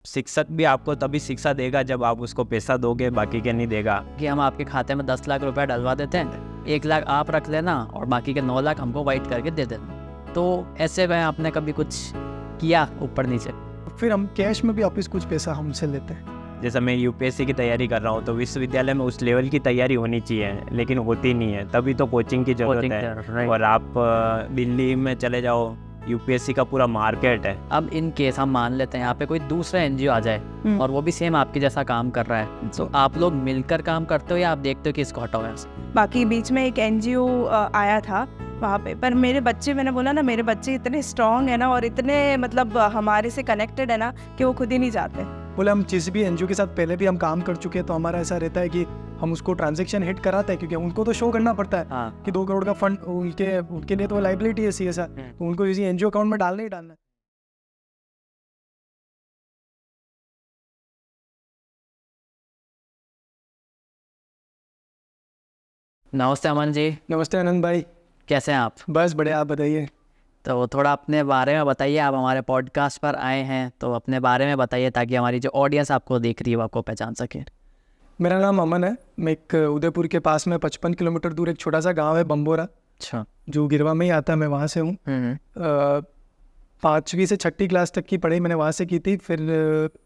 शिक्षक भी आपको तभी शिक्षा देगा जब आप उसको पैसा दोगे, बाकी के नहीं देगा। कि हम आपके खाते में 10 लाख रुपए डलवा देते हैं, 1 लाख आप रख लेना और बाकी के 9 लाख हमको वाइट करके दे देना। तो ऐसे में आपने कभी कुछ किया ऊपर नीचे? फिर हम कैश में भी वापस कुछ पैसा हमसे लेते हैं। जैसे मैं यूपीएससी की तैयारी कर रहा हूँ, तो विश्वविद्यालय में उस लेवल की तैयारी होनी चाहिए, लेकिन होती नहीं है। तभी तो कोचिंग की जरूरत है। और आप दिल्ली में चले जाओ, यूपीएससी का पूरा मार्केट है। अब इन केस हम मान लेते हैं यहाँ पे कोई दूसरा एनजीओ आ जाए और वो भी सेम आपके जैसा काम कर रहा है, तो आप लोग मिलकर काम करते हो या आप देखते हो कि इसको हटाओ यहाँ से? बाकी बीच में एक एनजीओ आया था वहाँ पे, पर मेरे बच्चे, मैंने बोला ना, मेरे बच्चे इतने स्ट्रांग है ना और इतने मतलब हमारे से कनेक्टेड है ना कि वो खुद ही नहीं जाते। बोले हम जिस भी एनजीओ के साथ पहले भी हम काम कर चुके हैं, तो हमारा ऐसा रहता है कि हम उसको ट्रांजैक्शन हिट कराते हैं, क्योंकि उनको तो शो करना पड़ता है कि 2 करोड़ का फंड उनके लिए तो लाइबिलिटी है सीएसआर, तो उनको इसी एनजीओ अकाउंट में डालना ही डालना है। नमस्ते अमन जी। नमस्ते आनंद भाई, कैसे हैं आप? बस बढ़िया, आप बताइए। तो थोड़ा अपने बारे में बताइए, आप हमारे पॉडकास्ट पर आए हैं तो अपने बारे में बताइए ताकि हमारी जो ऑडियंस आपको देख रही है वो आपको पहचान सके। मेरा नाम अमन है। मैं एक उदयपुर के पास में 55 किलोमीटर दूर एक छोटा सा गांव है बम्बोरा, अच्छा, जो गिरवा में ही आता है, मैं वहाँ से हूँ। 5वीं से 6ठी क्लास तक की पढ़ाई मैंने वहाँ से की थी। फिर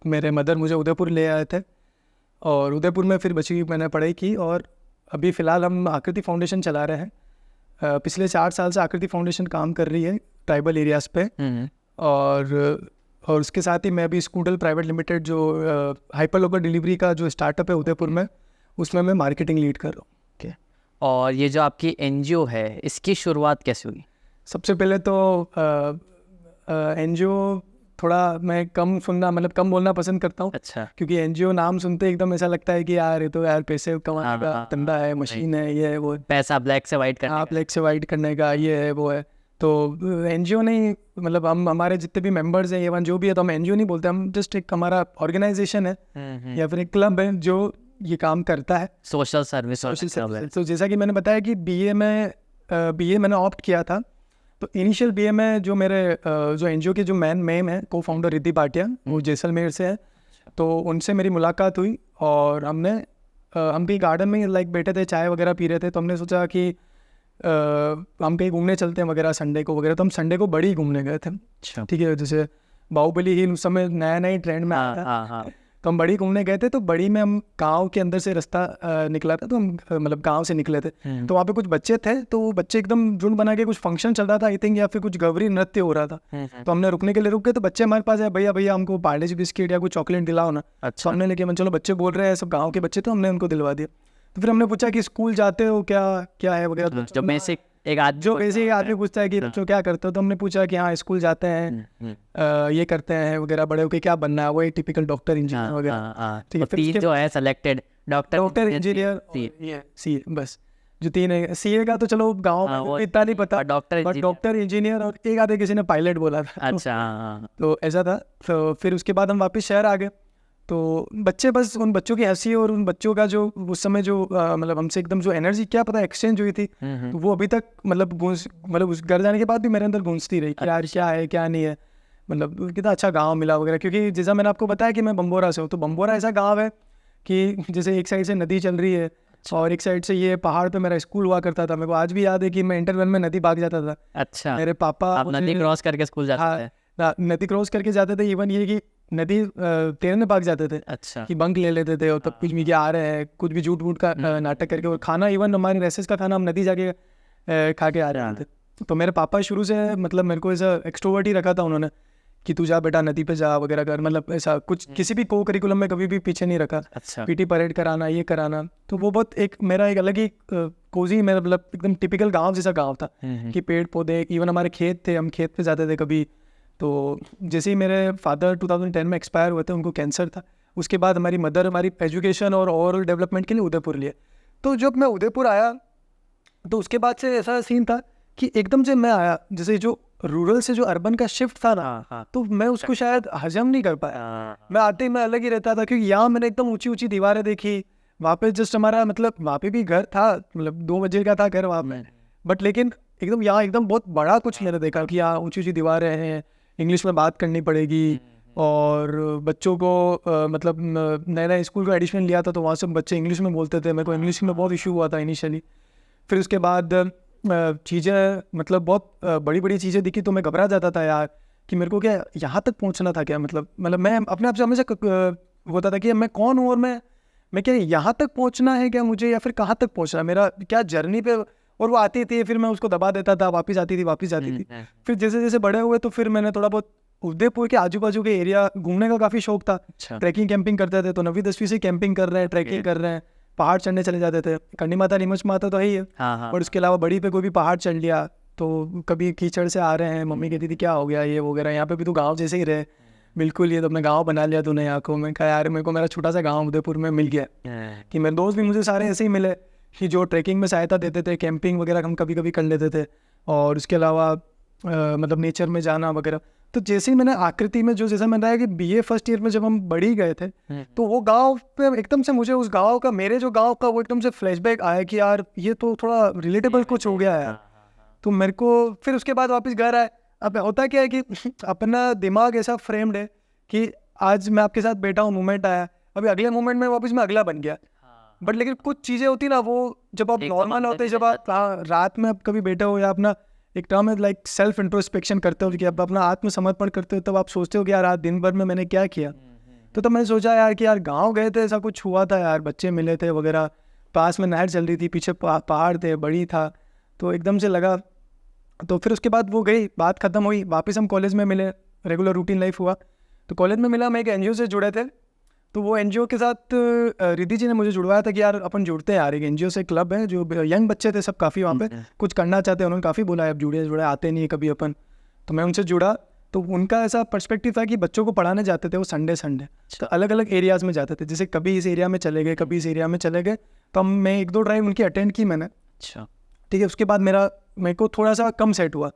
मेरे मदर मुझे उदयपुर ले आए थे और उदयपुर में फिर बची मैंने पढ़ाई की। और अभी फ़िलहाल हम आकृति फाउंडेशन चला रहे हैं। पिछले 4 साल से आकृति फाउंडेशन काम कर रही है ट्राइबल एरियाज़ पे। और उसके साथ ही मैं भी स्कूडल प्राइवेट लिमिटेड, जो हाइपर लोकल डिलीवरी का जो स्टार्टअप है उदयपुर में, उसमें मैं मार्केटिंग लीड कर रहा हूँ। और ये जो आपकी एनजीओ है, इसकी शुरुआत कैसे हुई? सबसे पहले तो एनजीओ थोड़ा मैं कम बोलना पसंद करता हूँ। अच्छा। क्योंकि एनजीओ नाम सुनते एकदम ऐसा लगता है कि यार ये तो यार पैसे कमाने का धंधा है, मशीन है, ये है वो, पैसा ब्लैक से वाइट करने, ब्लैक से वाइट करने का, ये है वो है। तो एनजीओ नहीं, मतलब हम हमारे जितने भी मेंबर्स हैं, एवन जो भी है, तो हम एनजीओ नहीं बोलते, हम जस्ट एक हमारा ऑर्गेनाइजेशन है या फिर एक क्लब है जो ये काम करता है, सोशल सर्विस। तो जैसा कि मैंने बताया कि बीए मैंने ऑप्ट किया था। तो इनिशियल बीए में जो मेरे जो एनजीओ के जो मैम है, को फाउंडर रिद्धि भाटिया, वो जैसलमेर से है, तो उनसे मेरी मुलाकात हुई। और हम कहीं गार्डन में लाइक बैठे थे, चाय वगैरह पी रहे थे, तो हमने सोचा कि हम कहीं घूमने चलते हैं वगैरह संडे को वगैरह। तो हम संडे को बड़ी घूमने गए थे। अच्छा। ठीक है, जैसे बाहुबली हिल उस समय नया ट्रेंड में आया था। तो हम बड़ी घूमने गए थे। तो बड़ी में हम गांव के अंदर से रास्ता निकला था, तो हम मतलब गांव से निकले थे। तो वहाँ पे कुछ बच्चे थे, तो वो बच्चे एकदम झुंड बना के कुछ फंक्शन चल रहा था आई थिंक, या फिर कुछ गवरी नृत्य हो रहा था। तो हमने रुकने के लिए रुक गए। तो बच्चे हमारे पास आए, भैया हमको पार्ले जी बिस्किट या कुछ चॉकलेट दिलाओ ना। अच्छा। हमने लेके, चलो बच्चे बोल रहे हैं, सब गाँव के बच्चे, तो हमने उनको दिलवा दिया। तो फिर हमने पूछा कि स्कूल जाते हो क्या है वगैरह, जो बेसिक एक आदमी पूछता है कि बच्चों क्या करते हो। तो हमने पूछा कि हाँ स्कूल जाते हैं, ये करते हैं वगैरह, बड़े होके क्या बनना है, वही टिपिकल डॉक्टर इंजीनियर वगैरह। ठीक है, फिर जो है सेलेक्टेड डॉक्टर इंजीनियर सी, बस जो 3 है। सीए का तो चलो गाँव में इतना नहीं पता, डॉक्टर इंजीनियर और एक आधे किसी ने पायलट बोला था। अच्छा। तो ऐसा था। तो फिर उसके बाद हम वापस शहर आ गए। तो बच्चे, बस उन बच्चों की हंसी और उन बच्चों का जो उस समय जो मतलब हमसे एकदम जो एनर्जी क्या पता एक्सचेंज हुई थी, तो वो अभी तक मतलब उस घर जाने के बाद भी मेरे अंदर गूंजती रही कि यार क्या है क्या नहीं है, मतलब कितना अच्छा गांव मिला वगैरह। क्योंकि जैसा मैंने आपको बताया कि मैं बम्बोरा से हूँ, तो बम्बोरा ऐसा गाँव है कि जैसे एक साइड से नदी चल रही है और एक साइड से ये पहाड़ पे मेरा स्कूल हुआ करता था। मेरे को आज भी याद है कि मैं इंटरवल में नदी भाग जाता था। अच्छा। मेरे पापा नदी क्रॉस करके स्कूल जाते थे? नदी क्रॉस करके जाते थे। इवन ये कि नदी तैरने भाग जाते थे। अच्छा। कि बंक ले लेते थे और तब कुछ भी आ रहे हैं, कुछ भी झूठ मूठ का नाटक करके। और खाना, इवन हमारे रेसेस का खाना हम नदी जाके खा के आ रहे थे। तो मेरे पापा शुरू से मतलब मेरे को ऐसा एक्सट्रोवर्ट ही रखा था उन्होंने कि तू जा बेटा नदी पे जा वगैरह कर, मतलब ऐसा कुछ किसी भी को करिकुलम में कभी भी पीछे नहीं रखा। अच्छा। पीटी परेड कराना, ये कराना, तो वो बहुत मेरा एक अलग ही कोजी, मेरा मतलब एकदम टिपिकल गाँव जैसा गाँव था कि पेड़ पौधे, इवन हमारे खेत थे, हम खेत पे जाते थे कभी। तो जैसे ही मेरे फादर 2010 में एक्सपायर हुए थे, उनको कैंसर था। उसके बाद हमारी मदर हमारी एजुकेशन और ओवरऑल डेवलपमेंट के लिए उदयपुर लिए। तो जब मैं उदयपुर आया, तो उसके बाद से ऐसा सीन था कि एकदम से मैं आया, जैसे जो रूरल से जो अर्बन का शिफ्ट था ना, तो मैं उसको शायद हजम नहीं कर पाया। मैं आते ही मैं अलग ही रहता था, क्योंकि यहाँ मैंने एकदम ऊंची ऊंची दीवारें देखी। वहाँ पे जस्ट हमारा मतलब वहाँ पे भी घर था, मतलब 2 मंजिल का था घर वहाँ पे, बट लेकिन एकदम यहाँ एकदम बहुत बड़ा कुछ मैंने देखा कि यहाँ ऊंची ऊंची दीवारें हैं, इंग्लिश में बात करनी पड़ेगी, और बच्चों को मतलब नया नया स्कूल का एडिशन लिया था तो वहाँ से बच्चे इंग्लिश में बोलते थे, मेरे को इंग्लिश में बहुत इशू हुआ था इनिशियली। फिर उसके बाद चीज़ें मतलब बहुत बड़ी बड़ी चीज़ें दिखी तो मैं घबरा जाता था यार कि मेरे को क्या यहाँ तक पहुँचना था क्या, मतलब मैं अपने आप से हमेशा होता था कि मैं कौन हूँ और मैं क्या यहाँ तक पहुँचना है क्या मुझे, या फिर कहाँ तक पहुँचना है, मेरा क्या जर्नी पे। और वो आती थी फिर मैं उसको दबा देता था, वापस आती थी। फिर जैसे जैसे बड़े हुए तो फिर मैंने थोड़ा बहुत उदयपुर के आजू बाजू के एरिया घूमने का काफ़ी शौक था। ट्रैकिंग कैंपिंग करते थे, तो 9वीं 10वीं से कैंपिंग कर रहे हैं, ट्रैकिंग कर रहे हैं, पहाड़ चढ़ने चले जाते थे। कंडी माता नीमच माता तो है ही है, और उसके अलावा बड़ी पे कोई भी पहाड़ चढ़ लिया तो कभी कीचड़ से आ रहे हैं, मम्मी कहती थी क्या हो गया ये वगैरह, यहाँ पे भी तो गाँव जैसे ही रहे। बिल्कुल, ये तो अपने गाँव बना लिया तूने यहाँ को। मैं कहा यार मेरे को मेरा छोटा सा गाँव उदयपुर में मिल गया कि मेरे दोस्त भी मुझे सारे ऐसे ही मिले कि जो ट्रैकिंग में सहायता देते थे, कैंपिंग वगैरह हम कभी कभी कर लेते थे, और उसके अलावा मतलब नेचर में जाना वगैरह। तो जैसे ही मैंने आकृति में जो जैसा मैंने बताया कि बीए फर्स्ट ईयर में जब हम बढ़ी गए थे तो वो गांव पे एकदम से मुझे उस गांव का, मेरे जो गांव का वो एकदम से फ्लैशबैक आया कि यार ये तो थोड़ा रिलेटेबल कुछ हो गया है। तो मेरे को फिर उसके बाद वापस घर आए। अब होता क्या है कि अपना दिमाग ऐसा फ्रेम्ड है कि आज मैं आपके साथ बैठा हूँ, मोमेंट आया, अभी अगले मोमेंट में वापस मैं अगला बन गया। बट लेकिन कुछ चीज़ें होती ना, वो जब आप नॉर्मल होते हैं, जब आप रात में आप कभी बैठे हो या अपना एक टर्म है लाइक सेल्फ इंट्रोस्पेक्शन करते हो कि आप अपना आत्मसमर्पण करते हो, तब आप सोचते हो कि यार आज दिन भर में मैंने क्या किया। तो तब मैंने सोचा यार कि यार गांव गए थे, ऐसा कुछ हुआ था यार, बच्चे मिले थे वगैरह, पास में नहर चल रही थी, पीछे पहाड़ थे, बड़ी था, तो एकदम से लगा। तो फिर उसके बाद वो गई, बात ख़त्म हुई, वापस हम कॉलेज में मिले, रेगुलर रूटीन लाइफ हुआ। तो कॉलेज में मिला, मैं एक एनजीओ से जुड़े थे, तो वो एनजीओ के साथ रिद्धि जी ने मुझे जुड़वाया था कि यार अपन जुड़ते हैं यार, एक एनजीओ से क्लब है, जो यंग बच्चे थे सब काफ़ी वहाँ पे कुछ करना चाहते हैं, उन्होंने काफ़ी बोला अब जुड़े आते नहीं है कभी अपन। तो मैं उनसे जुड़ा, तो उनका ऐसा पर्सपेक्टिव था कि बच्चों को पढ़ाने जाते थे वो संडे तो अलग अलग एरियाज़ में जाते थे, जैसे कभी इस एरिया में चले गए, कभी इस एरिया में चले गए। तो मैं 1-2 ड्राइव उनकी अटेंड की मैंने। अच्छा ठीक है। उसके बाद मेरे को थोड़ा सा कम सेट हुआ,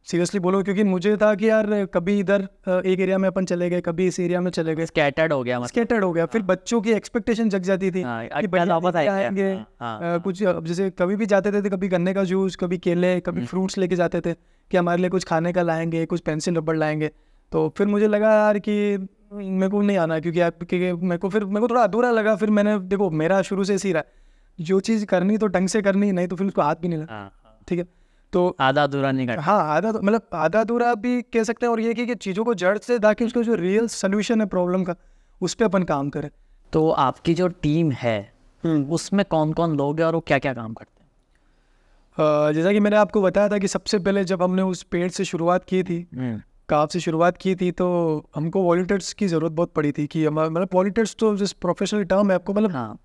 सीरियसली बोलो, क्योंकि मुझे था कि यार कभी इधर एक एरिया में अपन चले गए, कभी इस एरिया में चले गए, स्कैटर्ड हो गया। फिर बच्चों की एक्सपेक्टेशन जग जाती थी कि वापस आएंगे कुछ। अब जैसे कभी भी जाते थे, कभी गन्ने का जूस, कभी केले, कभी फ्रूट्स लेके जाते थे कि हमारे लिए कुछ खाने का लाएंगे, कुछ पेंसिल रबड़ लाएंगे। तो फिर मुझे लगा यार कि मेरे को नहीं आना, क्योंकि मेरे को थोड़ा अधूरा लगा। फिर मैंने, देखो मेरा शुरू से ऐसी रहा, जो चीज़ करनी तो ढंग से करनी, नहीं तो फिर उसको हाथ भी नहीं लगा। ठीक है, तो आधा अधूरा नहीं करना। हाँ, मतलब आधा अधूरा भी कह सकते हैं। और ये कि चीज़ों को जड़ से, ताकि उसका जो रियल सोल्यूशन है प्रॉब्लम का, उस पर अपन काम करें। तो आपकी जो टीम है उसमें कौन कौन लोग हैं और वो क्या क्या काम करते हैं? जैसा कि मैंने आपको बताया था कि सबसे पहले जब हमने उस पेड़ से शुरुआत की थी, काव से शुरुआत की थी, तो हमको वॉलंटियर्स की ज़रूरत बहुत पड़ी थी कि मतलब वॉलंटियर्स तो जिस प्रोफेशनल टर्म है आपको, मतलब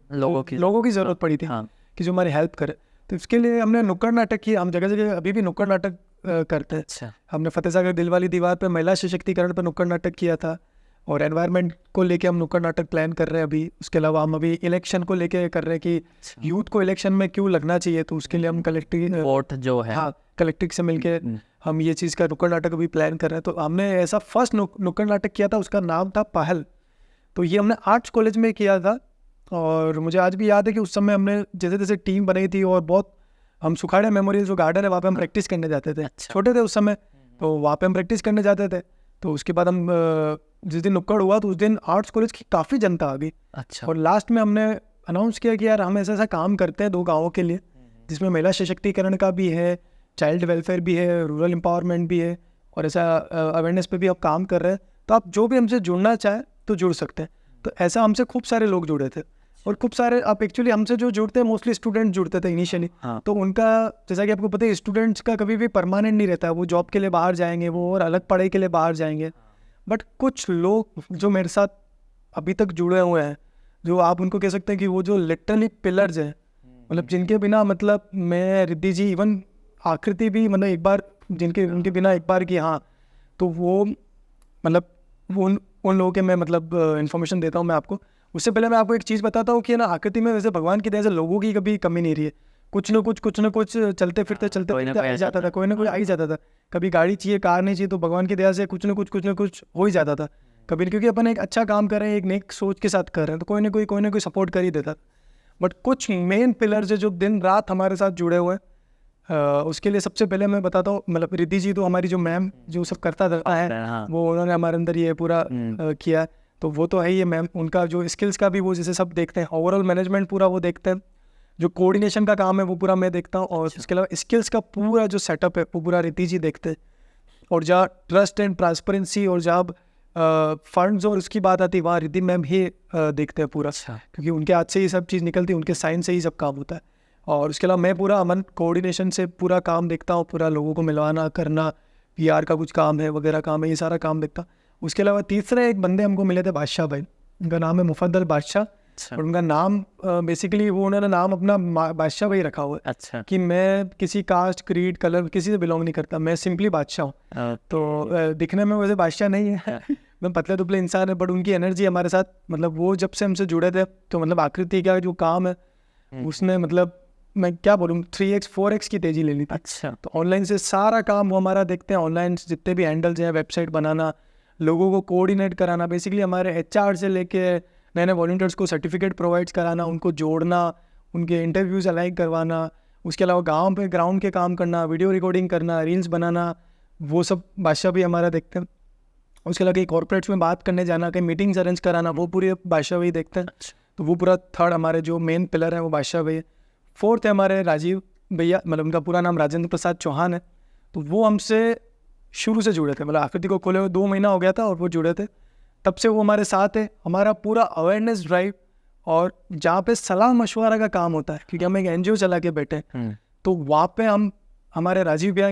लोगों की ज़रूरत पड़ी थी कि जो हमारी हेल्प करे। तो इसके लिए हमने नुक्कड़ नाटक किया। हम जगह जगह अभी भी नुक्कड़ नाटक करते हैं। अच्छा। हमने फतेह सागर दिल वाली दीवार पर महिला सशक्तिकरण पर नुक्कड़ नाटक किया था, और एनवायरनमेंट को लेके हम नुक्कड़ नाटक प्लान कर रहे हैं अभी। उसके अलावा हम अभी इलेक्शन को लेके कर रहे हैं कि यूथ को इलेक्शन में क्यों लगना चाहिए, तो उसके लिए हम कलेक्टिव वोट जो है, हाँ, कलेक्टिव से मिलके हम ये चीज़ का नुक्कड़ नाटक अभी प्लान कर रहे हैं। तो हमने ऐसा फर्स्ट नुक्कड़ नाटक किया था, उसका नाम था पहल। तो ये हमने आर्ट्स कॉलेज में किया था, और मुझे आज भी याद है कि उस समय हमने जैसे जैसे टीम बनाई थी, और बहुत हम सुखाड़े मेमोरियल जो गार्डन है वहाँ पे हम प्रैक्टिस करने जाते थे। अच्छा। छोटे थे उस समय, तो वहाँ पे हम प्रैक्टिस करने जाते थे। तो उसके बाद हम जिस दिन नुक्कड़ हुआ तो उस दिन आर्ट्स कॉलेज की काफ़ी जनता आ गई। अच्छा। और लास्ट में हमने अनाउंस किया कि यार हम ऐसा काम करते हैं 2 गाँवों के लिए, जिसमें महिला सशक्तिकरण का भी है, चाइल्ड वेलफेयर भी है, रूरल एम्पावरमेंट भी है, और ऐसा अवेयरनेस पे भी अब काम कर रहे हैं। तो आप जो भी हमसे जुड़ना चाहें तो जुड़ सकते हैं। तो ऐसा हमसे खूब सारे लोग जुड़े थे, और खूब सारे आप एक्चुअली हमसे जो जुड़ते हैं मोस्टली स्टूडेंट जुड़ते थे इनिशियली। हाँ। तो उनका, जैसा कि आपको पता है, स्टूडेंट्स का कभी भी परमानेंट नहीं रहता है, वो जॉब के लिए बाहर जाएंगे, वो और अलग पढ़ाई के लिए बाहर जाएंगे। बट कुछ लोग जो मेरे साथ अभी तक जुड़े हुए हैं, जो आप उनको कह सकते हैं कि वो जो लिटरली पिलर्स हैं, मतलब जिनके बिना, मतलब मैं, रिद्धि जी, इवन आकृति भी, मतलब एक बार उनके बिना एक बार की, हाँ, तो वो मतलब वो उन लोगों के मैं मतलब इन्फॉर्मेशन देता हूँ मैं आपको। उससे पहले मैं आपको एक चीज़ बताता हूँ कि ना, आकृति में वैसे भगवान की दया से लोगों की कभी कमी नहीं रही है। कुछ न कुछ चलते फिरते आ जाता था, कोई ना कोई आ ही जाता था। कभी गाड़ी चाहिए, कार नहीं चाहिए, तो भगवान की दया से कुछ न कुछ हो ही जाता था कभी, क्योंकि अपन एक अच्छा काम कर रहे हैं, एक नेक सोच के साथ कर रहे हैं, तो कोई ना कोई सपोर्ट कर ही देता। बट कुछ मेन पिलर्स है जो दिन रात हमारे साथ जुड़े हुए हैं, उसके लिए सबसे पहले मैं बताता हूँ, मतलब रिद्धि जी तो हमारी जो मैम जो सब करता था है, वो उन्होंने हमारे अंदर ये पूरा किया है, तो वो तो है ही है मैम। उनका जो स्किल्स का भी वो जैसे सब देखते हैं, ओवरऑल मैनेजमेंट पूरा वो देखते हैं, जो कोऑर्डिनेशन का काम है वो पूरा मैं देखता हूँ, और उसके अलावा स्किल्स का पूरा जो सेटअप है वो पूरा रिद्धि जी देखते हैं। और जहाँ ट्रस्ट एंड ट्रांसपेरेंसी और जहाँ फंड्स और उसकी बात आती है वहाँ रिद्धि मैम ही देखते हैं पूरा, क्योंकि उनके हाथ से ही सब चीज़ निकलती है, उनके साइन से ही सब काम होता है। और उसके अलावा मैं पूरा अमन कोऑर्डिनेशन से पूरा काम देखता हूँ, पूरा लोगों को मिलवाना करना, PR का कुछ काम है वगैरह काम है, ये सारा काम देखता। उसके अलावा तीसरे एक बंदे हमको मिले थे, बादशाह भाई, उनका नाम है मुफद्दल बादशाह, और उनका नाम बेसिकली वो उन्होंने नाम अपना बादशाह भाई रखा हुआ है। अच्छा। कि मैं किसी कास्ट क्रीड कलर किसी से बिलोंग नहीं करता, मैं सिंपली बादशाह हूँ। तो दिखने में वैसे बादशाह नहीं है मैं पतले दुबले इंसान है, बट उनकी एनर्जी हमारे साथ, मतलब वो जब से हमसे जुड़े थे तो मतलब आकृति का जो काम है उसने, मतलब मैं क्या बोलूँ 3x 4x की तेज़ी ले ली थी। अच्छा। तो ऑनलाइन से सारा काम वो हमारा देखते हैं, ऑनलाइन जितने भी हैंडल्स हैं, वेबसाइट बनाना, लोगों को कोऑर्डिनेट कराना, बेसिकली हमारे HR से लेके नए नए वॉलंटियर्स को सर्टिफिकेट प्रोवाइड्स कराना, उनको जोड़ना, उनके इंटरव्यूज़ अलाइन करवाना, उसके अलावा गाँव पे ग्राउंड के काम करना, वीडियो रिकॉर्डिंग करना, रील्स बनाना, वो सब बादशाह भी हमारा देखते हैं। उसके अलावा कहीं कॉर्पोरेट्स में बात करने जाना, कहीं मीटिंग्स अरेंज कराना, वो पूरे बादशाह भाई देखते हैं। तो वो पूरा थर्ड हमारे जो मेन पिलर है वो बादशाह भाई है। फोर्थ है हमारे राजीव भैया, मतलब उनका पूरा नाम राजेंद्र प्रसाद चौहान है, तो वो हमसे शुरू से जुड़े थे, मतलब आकृति को खोले हुए 2 महीना हो गया था और वो जुड़े थे, तब से वो हमारे साथ है। हमारा पूरा अवेयरनेस ड्राइव और जहाँ पे सलाह मशवरा का काम होता है, क्योंकि हम एक NGO चला के बैठे, तो वहाँ पे हम हमारे राजीव भैया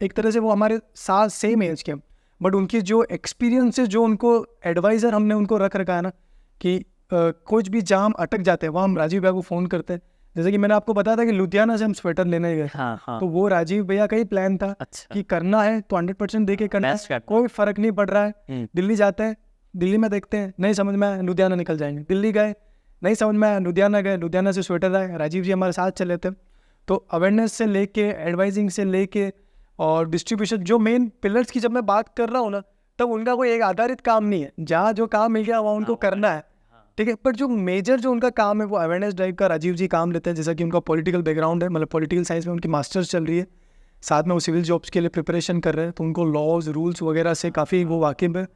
एक तरह से वो हमारे साथ सेम एज के, बट उनकी जो एक्सपीरियंस है, जो उनको एडवाइज़र हमने उनको रख रखा है ना, कि कुछ भी जाम अटक जाते हैं वहाँ हम राजीव भैया को फ़ोन करते हैं। जैसे कि मैंने आपको बताया था कि लुधियाना से हम स्वेटर लेने गए, तो वो राजीव भैया का ही प्लान था। अच्छा। कि करना है तो 100% दे के करना है, कोई फ़र्क नहीं पड़ रहा है। दिल्ली जाते हैं, दिल्ली में देखते हैं, नहीं समझ में आया लुधियाना निकल जाएंगे, दिल्ली गए नहीं समझ में आया लुधियाना गए, लुधियाना से स्वेटर आए, राजीव जी हमारे साथ चले थे। तो अवेयरनेस से लेके एडवाइजिंग से लेके और डिस्ट्रीब्यूशन, जो मेन पिलर्स की जब मैं बात कर रहा हूँ ना, तब उनका कोई एक आधारित काम नहीं है, जहाँ जो काम मिल गया वहाँ उनको करना है, ठीक है। पर जो मेजर जो उनका काम है वो अवेयरनेस ड्राइव का राजीव जी काम लेते हैं। जैसा कि उनका पॉलिटिकल बैकग्राउंड है, मतलब पॉलिटिकल साइंस में उनकी मास्टर्स चल रही है, साथ में वो सिविल जॉब्स के लिए प्रिपरेशन कर रहे हैं, तो उनको लॉज रूल्स वगैरह से काफ़ी वो वाकिफ़ है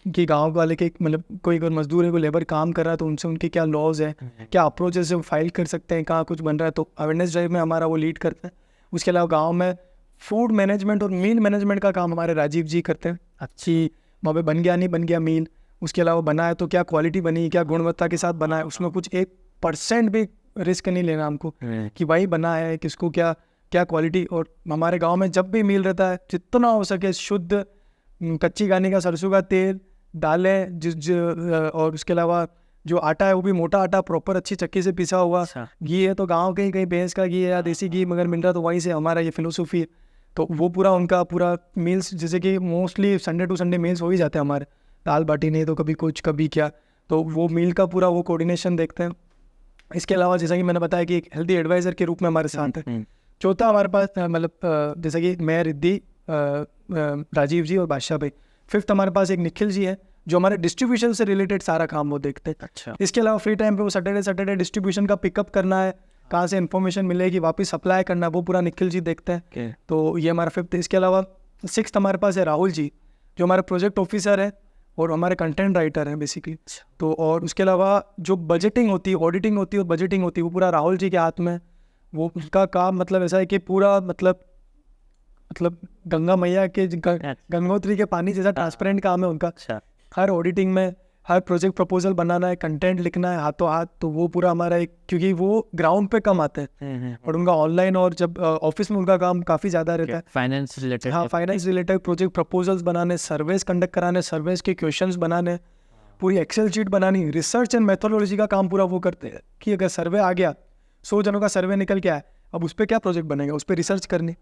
कि गांव वाले के, मतलब कोई अगर मजदूर है, कोई लेबर काम कर रहा है, तो उनसे उनके क्या लॉज है, क्या अप्रोचेस से फाइल कर सकते हैं, कहाँ कुछ बन रहा है, तो अवेयरनेस ड्राइव में हमारा वो लीड करते हैं। उसके अलावा गाँव में फूड मैनेजमेंट और मील मैनेजमेंट का काम हमारे राजीव जी करते हैं। अच्छी वहाँ पे बन गया नहीं बन गया मील, उसके अलावा बना है तो क्या क्वालिटी बनी, क्या गुणवत्ता के साथ बना है, उसमें कुछ 1% भी रिस्क नहीं लेना हमको कि भाई बना है किसको क्या क्या क्वालिटी। और हमारे गांव में जब भी मील रहता है, जितना हो सके शुद्ध कच्ची घानी का सरसों का तेल डालें, और उसके अलावा जो आटा है वो भी मोटा आटा, प्रॉपर अच्छी चक्की से पिसा हुआ। घी है तो गाँव के ही कहीं भैंस का घी है या देसी घी मगर मिल रहा, तो वहीं से हमारा ये फिलोसफी है। तो वो पूरा उनका पूरा मील्स, जैसे कि mostly Sunday to Sunday meals हो ही जाते हैं हमारे, दाल बाटी नहीं तो कभी कुछ कभी क्या, तो वो मील का पूरा वो कोऑर्डिनेशन देखते हैं। इसके अलावा जैसा कि मैंने बताया कि एक हेल्दी एडवाइज़र के रूप में हमारे साथ है। चौथा हमारे पास मतलब जैसा कि मैं, रिद्धि, राजीव जी और बादशाह भाई। फिफ्थ हमारे पास एक निखिल जी है जो हमारे डिस्ट्रीब्यूशन से रिलेटेड सारा काम वो देखते हैं। अच्छा। इसके अलावा फ्री टाइम पे वो सैटरडे डिस्ट्रीब्यूशन का पिकअप करना है, कहाँ से इन्फॉर्मेशन मिलेगी वापस सप्लाई करना, वो पूरा निखिल जी देखते हैं। तो ये हमारा फिफ्थ है। इसके अलावा सिक्स्थ हमारे पास है राहुल जी, जो हमारे प्रोजेक्ट ऑफिसर है और हमारे कंटेंट राइटर हैं बेसिकली। तो और उसके अलावा जो बजटिंग होती है, ऑडिटिंग होती है और बजटिंग होती है, वो पूरा राहुल जी के हाथ में। वो उसका काम मतलब ऐसा है कि पूरा मतलब गंगा मैया के गंगोत्री के पानी जैसा ट्रांसपेरेंट काम है उनका। हर ऑडिटिंग में हर प्रोजेक्ट प्रपोजल बनाना है, कंटेंट लिखना है हाथों हाथ, तो वो पूरा हमारा एक, क्योंकि वो ग्राउंड पे कम आते हैं और उनका ऑनलाइन और जब ऑफिस में उनका काम काफ़ी ज़्यादा रहता है। फाइनेंस रिलेटेड, हाँ, फाइनेंस रिलेटेड प्रोजेक्ट प्रपोजल्स बनाने, सर्वेस कंडक्ट कराने, सर्वेस के क्वेश्चंस बनाने, पूरी एक्सेल शीट बनानी, रिसर्च एंड मेथोडोलॉजी का काम पूरा वो करते हैं कि अगर सर्वे आ गया, 100 जनों का सर्वे निकल के आया, अब उस पर क्या प्रोजेक्ट बनेगा, उस पर रिसर्च करनी,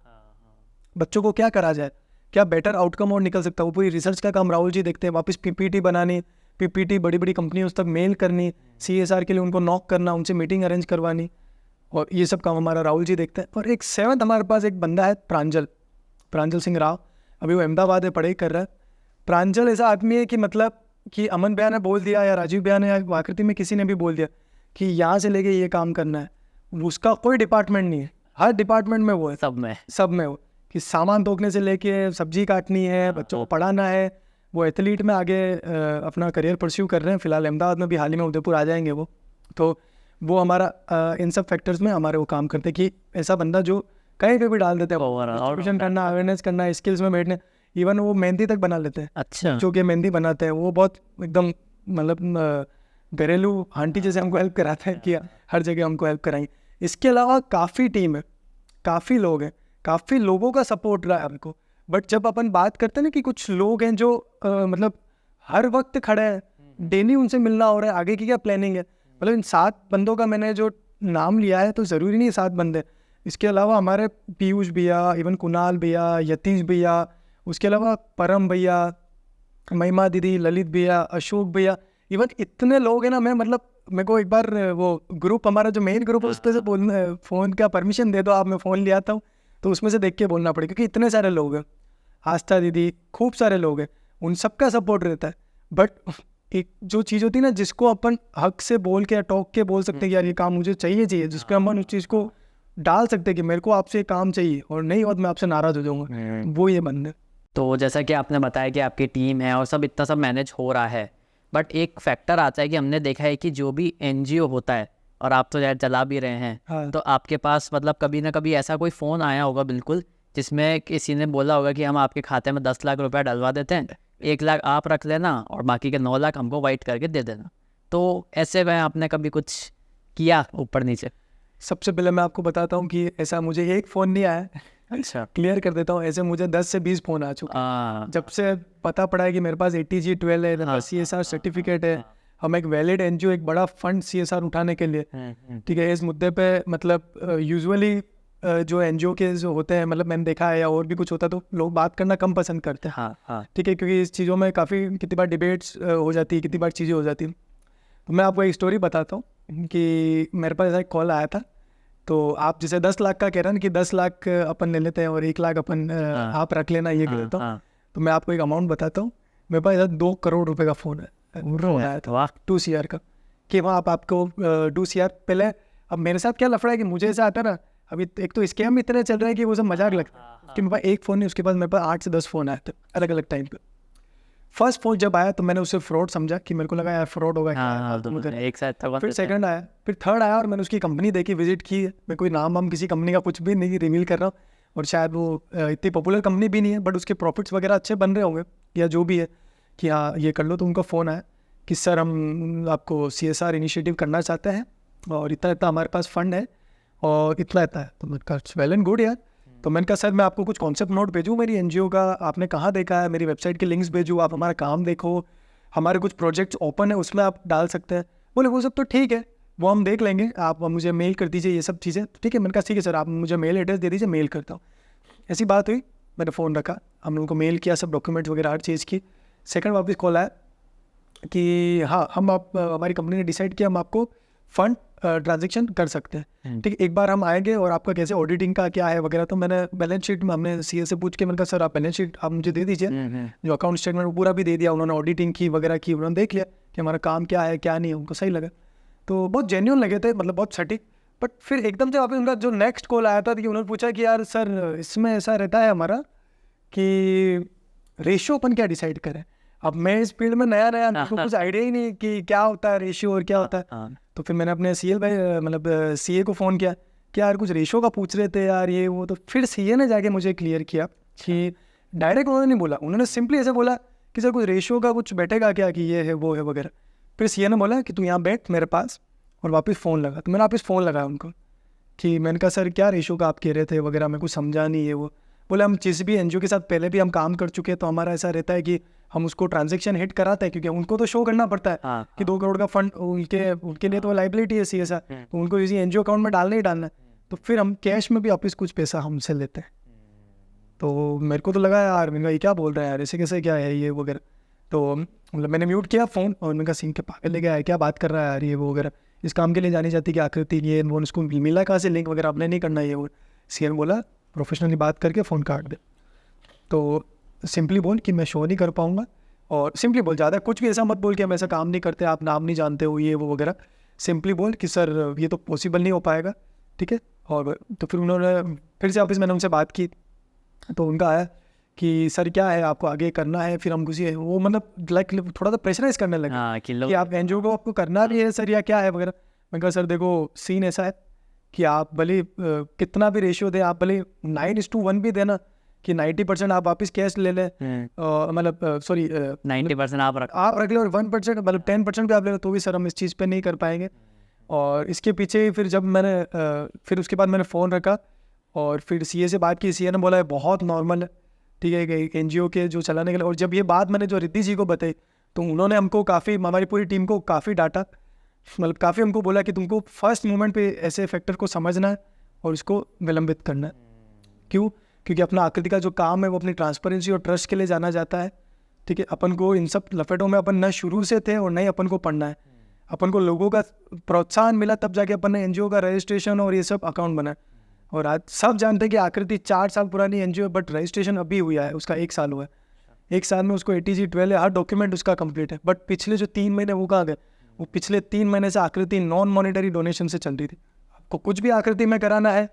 बच्चों को क्या करा जाए, क्या बेटर आउटकम और निकल सकता है, वो पूरी रिसर्च का काम राहुल जी देखते हैं। वापस पीपीटी बनानी, पीपीटी बड़ी बड़ी कंपनियों तक मेल करनी, CSR के लिए उनको नॉक करना, उनसे मीटिंग अरेंज करवानी, और ये सब काम हमारा राहुल जी देखते हैं। और एक सेवंथ हमारे पास एक बंदा है प्रांजल सिंह राव, अभी वो अहमदाबाद में पढ़ाई कर रहा है। प्रांजल ऐसा आदमी है कि मतलब कि अमन भैया ने बोल दिया या राजीव भैया ने या आकृति में किसी ने भी बोल दिया कि यहाँ से लेके ये काम करना है, उसका कोई डिपार्टमेंट नहीं है, हर डिपार्टमेंट में वो है, सब में वो कि सामान धोने से लेके सब्जी काटनी है, बच्चों को पढ़ाना है। वो एथलीट में आगे अपना करियर परस्यू कर रहे हैं। फिलहाल अहमदाबाद में भी हाल ही में उदयपुर आ जाएंगे वो। तो वो हमारा इन सब फैक्टर्स में हमारे वो काम करते हैं कि ऐसा बंदा जो कहीं पे भी डाल देते हैं, डिस्ट्रीब्यूशन करना, अवेयरनेस करना, स्किल्स में बैठने, इवन वो मेहंदी तक बना लेते हैं। अच्छा, जो कि मेहंदी बनाते हैं वो बहुत एकदम मतलब घरेलू आंटी जैसे हमको हेल्प कराते हैं कि हर जगह हमको हेल्प कराएंगे। इसके अलावा काफ़ी टीम है, काफ़ी लोग हैं, काफ़ी लोगों का सपोर्ट रहा है हमको। बट जब अपन बात करते हैं ना कि कुछ लोग हैं जो मतलब हर वक्त खड़े हैं, डेली उनसे मिलना हो रहा है, आगे की क्या प्लानिंग है। मतलब इन 7 बंदों का मैंने जो नाम लिया है तो ज़रूरी नहीं 7 बंदे, इसके अलावा हमारे पीयूष भैया, इवन कुणाल भैया, यतीश भैया, उसके अलावा परम भैया, महिमा दीदी, ललित भैया, अशोक भैया, इवन इतने लोग हैं ना। मैं मतलब मेरे को एक बार वो ग्रुप, हमारा जो मेन ग्रुप है उस पर से बोलना, फ़ोन का परमिशन दे दो आप, मैं फ़ोन ले आता हूँ, तो उसमें से देख के बोलना पड़ेगा क्योंकि इतने सारे लोग हैं। आस्था दीदी, खूब सारे लोग हैं, उन सबका सपोर्ट रहता है। बट एक जो चीज़ होती है ना जिसको अपन हक से बोल के या टॉक के बोल सकते हैं कि यार ये काम मुझे चाहिए, जिसपे अपन उस चीज़ को डाल सकते हैं कि मेरे को आपसे काम चाहिए और नहीं और मैं आपसे नाराज़ हो जाऊँगा, वो ये बंदे। तो जैसा कि आपने बताया कि आपकी टीम है और सब इतना सब मैनेज हो रहा है, बट एक फैक्टर आता है कि हमने देखा है कि जो भी NGO होता है, और आप तो शायद चला भी रहे हैं, हाँ। तो आपके पास मतलब कभी ना कभी ऐसा कोई फ़ोन आया होगा बिल्कुल, जिसमें किसी ने बोला होगा कि हम आपके खाते में 10 लाख रुपया डलवा देते हैं, 1 लाख आप रख लेना और बाकी के 9 लाख हमको वाइट करके दे देना। तो ऐसे में आपने कभी कुछ किया ऊपर नीचे? सबसे पहले मैं आपको बताता हूँ कि ऐसा मुझे एक फ़ोन नहीं आया। अच्छा, क्लियर कर देता हूँ, ऐसे मुझे 10 से 20 फ़ोन आ चुके हैं। जब से पता पड़ा है कि मेरे पास ATG-12 है, मेरे पास CSR सर्टिफिकेट है, हम एक वैलिड NGO, एक बड़ा फंड CSR उठाने के लिए, ठीक है, इस मुद्दे पे मतलब यूजुअली जो NGO के जो होते हैं, मतलब मैंने देखा है या और भी कुछ होता तो लोग बात करना कम पसंद करते हैं, ठीक है, क्योंकि इस चीज़ों में काफ़ी कितनी बार डिबेट्स हो जाती है, कितनी बार चीज़ें हो जाती हैं। तो मैं आपको एक स्टोरी बताता हूँ कि मेरे पास ऐसा एक कॉल आया था। तो आप जैसे 10 लाख का कह रहे हैं कि 10 लाख अपन ले लेते हैं और 1 लाख अपन आप रख लेना, ये कर देता हूँ। तो मैं आपको एक अमाउंट बताता हूँ। मेरे पास इधर 2 करोड़ रुपए का फ़ोन है, 2 CR का, कि वहाँ आपको 2 CR पहले। अब मेरे साथ क्या लफड़ा है कि मुझे ऐसा आता है ना, अभी एक तो स्कैम इतने चल रहे हैं कि वो सब मजाक लगता है कि मेरे पास एक फ़ोन नहीं, उसके बाद मेरे पास 8 से 10 फ़ोन आए थे अलग अलग टाइम पे। फर्स्ट फ़ोन जब आया तो मैंने उसे फ्रॉड समझा कि मेरे को लगा यार फ्रॉड होगा, एक साथ था। फिर सेकंड आया, फिर थर्ड आया और मैंने उसकी कंपनी देखी, विजिट की। मैं कोई नाम हम किसी कंपनी का कुछ भी नहीं रिवील कर रहा हूँ, और शायद वो इतनी पॉपुलर कंपनी भी नहीं है, बट उसके प्रॉफिट्स वगैरह अच्छे बन रहे होंगे या जो भी है कि हाँ ये कर लो। तो उनका फ़ोन आया कि सर हम आपको CSR इनिशिएटिव करना चाहते हैं और इतना इतना हमारे पास फंड है और इतना इतना है। तो मैंने कहा वेल एंड गुड यार। तो मैंने कहा सर मैं आपको कुछ कॉन्सेप्ट नोट भेजूँ मेरी NGO का, आपने कहाँ देखा है, मेरी वेबसाइट के लिंक्स भेजूँ, आप हमारा काम देखो, हमारे कुछ प्रोजेक्ट्स ओपन है उसमें आप डाल सकते हैं। बोले वो सब तो ठीक है, वो हम देख लेंगे, आप मुझे मेल कर दीजिए ये सब चीज़ें। ठीक है, मैंने कहा ठीक है सर, आप मुझे मेल एड्रेस दे दीजिए, मेल करता हूँ। ऐसी बात हुई, मैंने फ़ोन रखा, हम लोगों को मेल किया, सब डॉक्यूमेंट्स वगैरह हर चीज़ की। सेकंड वापस कॉल आया कि हाँ हम हमारी कंपनी ने डिसाइड किया हम आपको फंड ट्रांजेक्शन कर सकते हैं। ठीक है, एक बार हम आएंगे और आपका कैसे ऑडिटिंग का क्या है वगैरह। तो मैंने बैलेंस शीट में हमने CA से पूछ के मैंने कहा सर आप बैलेंस शीट आप मुझे दे दीजिए, जो अकाउंट स्टेटमेंट वो पूरा भी दे दिया उन्होंने, ऑडिटिंग की वगैरह की, उन्होंने देख लिया कि हमारा काम क्या है क्या नहीं है, उनको सही लगा। तो बहुत जेन्युइन लगे थे, मतलब बहुत सटीक। बट फिर एकदम से वापस उनका जो नेक्स्ट कॉल आया था कि उन्होंने पूछा कि यार सर इसमें ऐसा रहता है हमारा कि रेशियो अपन क्या डिसाइड करें। अब मैं इस फील्ड में नया मेरे को कुछ आइडिया ही नहीं कि क्या होता है रेशियो और क्या होता है। तो फिर मैंने अपने CL भाई मतलब CA को फ़ोन किया कि यार कुछ रेशियो का पूछ रहे थे यार ये वो। तो फिर CA ने जाके मुझे क्लियर किया कि डायरेक्ट उन्होंने नहीं बोला, उन्होंने सिंपली ऐसे बोला कि सर कुछ रेशियो का कुछ बैठेगा क्या कि ये है वो है वगैरह। फिर CA ने बोला कि तू यहाँ बैठ मेरे पास और वापस फ़ोन लगा। तो मैंने वापस फ़ोन लगाया उनको कि मैंने कहा सर क्या रेशियो का आप कह रहे थे वगैरह, मैं कुछ समझा नहीं है वो। बोले हम जिस भी NGO के साथ पहले भी हम काम कर चुके हैं तो हमारा ऐसा रहता है कि हम उसको ट्रांजैक्शन हिट कराते हैं, क्योंकि उनको तो शो करना पड़ता है कि 2 करोड़ का फंड उनके लिए तो लाइबिलिटी है CSR, तो उनको किसी NGO अकाउंट में डालना ही डालना है। तो फिर हम कैश में भी वापस कुछ पैसा हमसे लेते हैं। तो मेरे को तो लगा यार, मैंने कहा ये क्या बोल रहा है यार, ऐसे कैसे क्या है ये वगैरह। तो मतलब मैंने म्यूट किया फ़ोन और मैंने कहा सिंह के पागल ले गया है, क्या बात कर रहा है यार ये वो वगैरह, इस काम के लिए जानी जाती कि आकृति ये वो, उसको मिला कहाँ से लिंक वगैरह, आपने नहीं करना ये वो। CA ने बोला प्रोफेशनली बात करके फ़ोन काट दे। तो सिंपली बोल कि मैं शो नहीं कर पाऊँगा, और सिंपली बोल, ज़्यादा कुछ भी ऐसा मत बोल कि हम ऐसा काम नहीं करते, आप नाम नहीं जानते हो ये वो वगैरह। सिंपली बोल कि सर ये तो पॉसिबल नहीं हो पाएगा, ठीक है, और तो फिर उन्होंने फिर से वापस मैंने उनसे बात की, तो उनका है कि सर क्या है आपको आगे करना है, फिर हम कुछ वो मतलब लाइक थोड़ा सा प्रेशराइज करने लगे कि आप एनजीओ को आपको करना भी है सर या क्या है वगैरह। मैं कहा सर देखो सीन ऐसा है कि आप भले कितना भी रेशियो दे, आप भले 9:1 भी देना कि 90% आप वापस कैश ले लें, मतलब सॉरी 90% आप रख ले और 1% मतलब 10% भी आप ले लो, तो भी सर हम इस चीज़ पे नहीं कर पाएंगे। और इसके पीछे फिर जब मैंने फिर उसके बाद मैंने फ़ोन रखा और फिर सीए से बात की। सीए ने बोला है बहुत नॉर्मल है, ठीक है, एक एनजीओ के जो चलाने के लिए। और जब ये बात मैंने जो रिद्धि जी को बताई तो उन्होंने हमको काफ़ी, हमारी पूरी टीम को काफ़ी डांटा, मतलब काफ़ी हमको बोला कि तुमको फर्स्ट मोमेंट पे ऐसे फैक्टर को समझना है और इसको विलंबित करना है। क्यों? क्योंकि अपना आकृति का जो काम है वो अपनी ट्रांसपेरेंसी और ट्रस्ट के लिए जाना जाता है, ठीक है। अपन को इन सब लफेटों में अपन न शुरू से थे और न ही अपन को पढ़ना है। अपन को लोगों का प्रोत्साहन मिला तब जाके अपन ने एनजीओ का रजिस्ट्रेशन और ये सब अकाउंट बनाया। और आज सब जानते हैं कि आकृति 4 साल पुरानी एनजीओ, बट रजिस्ट्रेशन अभी हुआ है, उसका 1 साल हुआ है। 1 साल में उसको ATG 12 है, हर डॉक्यूमेंट उसका कंप्लीट है। बट पिछले जो 3 महीने वो कहाँ गए? वो पिछले 3 महीने से आकृति नॉन मॉनिटरी डोनेशन से चल रही थी। आपको कुछ भी आकृति में कराना है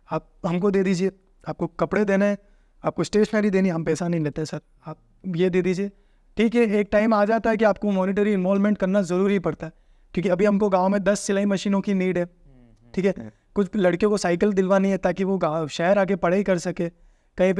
आप हमको दे दीजिए, आपको कपड़े देने हैं, आपको स्टेशनरी देनी, हम पैसा नहीं लेते सर, आप ये दे दीजिए, ठीक है। एक टाइम आ जाता है कि आपको मॉनिटरी इन्वॉल्वमेंट करना ज़रूरी पड़ता है, क्योंकि अभी हमको गाँव में 10 सिलाई मशीनों की नीड है, ठीक है। कुछ लड़कियों को साइकिल दिलवानी है ताकि वो गाँव शहर आके पढ़ाई कर सके। कहीं